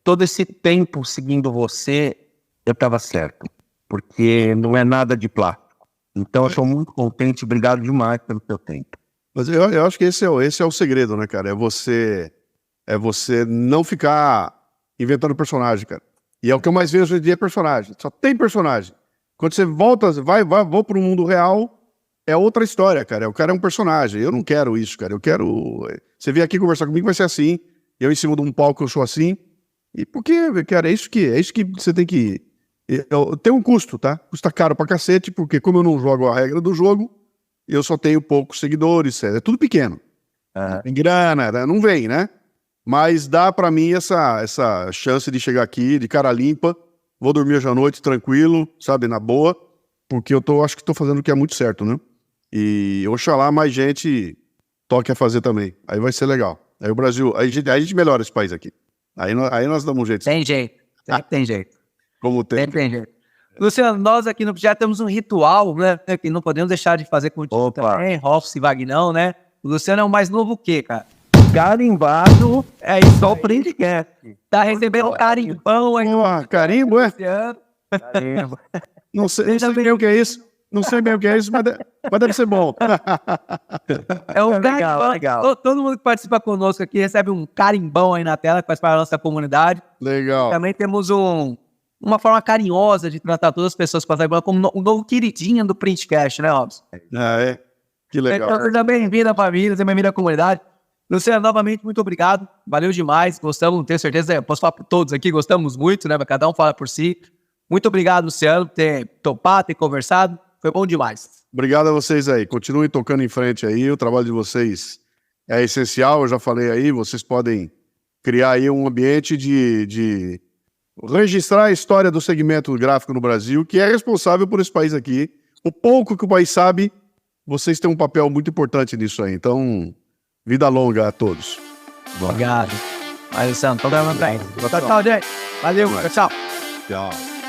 Todo esse tempo seguindo você, eu estava certo, porque não é nada de plástico. Então, eu estou muito contente, obrigado demais pelo seu tempo. Mas eu acho que esse é o segredo, né, cara? É você não ficar inventando personagem, cara. E é o que eu mais vejo hoje em dia, é personagem. Só tem personagem. Quando você volta, vou pro mundo real, é outra história, cara. O cara é um personagem. Eu não quero isso, cara. Eu quero... Você vier aqui conversar comigo, vai ser assim. Eu em cima de um palco, eu sou assim. E por quê, cara? É isso que você tem que... Tem um custo, tá? Custa caro pra cacete, porque como eu não jogo a regra do jogo, eu só tenho poucos seguidores. É tudo pequeno. Tem grana, né? Não vem, né? Mas dá pra mim essa chance de chegar aqui de cara limpa, vou dormir hoje à noite tranquilo, sabe, na boa, porque acho que tô fazendo o que é muito certo, né? E oxalá mais gente toque a fazer também. Aí vai ser legal. Aí o Brasil, aí a gente melhora esse país aqui. Aí nós damos um jeito. Tem jeito. Tem jeito. Como tem. Tem jeito. Luciano, nós aqui no já temos um ritual, né? Que não podemos deixar de fazer contigo também. Robson e Vagnão, né? O Luciano é o mais novo o quê, cara? Carimbado é só o podcast. Tá recebendo carimbão aí. Carimbo, é? Luciano. Não sei bem o que é isso. Não sei bem o que é isso, mas deve ser bom. É um legal, legal. Todo mundo que participa conosco aqui recebe um carimbão aí na tela, que faz parte da nossa comunidade. Legal. Também temos uma forma carinhosa de tratar todas as pessoas que passam como um novo queridinho do Printcast, né, Robson? Que legal. Então, seja bem-vindo à família, seja bem-vindo à comunidade. Luciano, novamente, muito obrigado. Valeu demais. Gostamos, tenho certeza, posso falar por todos aqui, gostamos muito, né? Cada um fala por si. Muito obrigado, Luciano, por ter topado, ter conversado. Foi bom demais. Obrigado a vocês aí. Continuem tocando em frente aí. O trabalho de vocês é essencial, eu já falei aí. Vocês podem criar aí um ambiente de registrar a história do segmento gráfico no Brasil, que é responsável por esse país aqui. O pouco que o país sabe, vocês têm um papel muito importante nisso aí. Então, vida longa a todos. Obrigado. Vai, Luciano. Tchau, gente. Valeu, tchau. Tchau.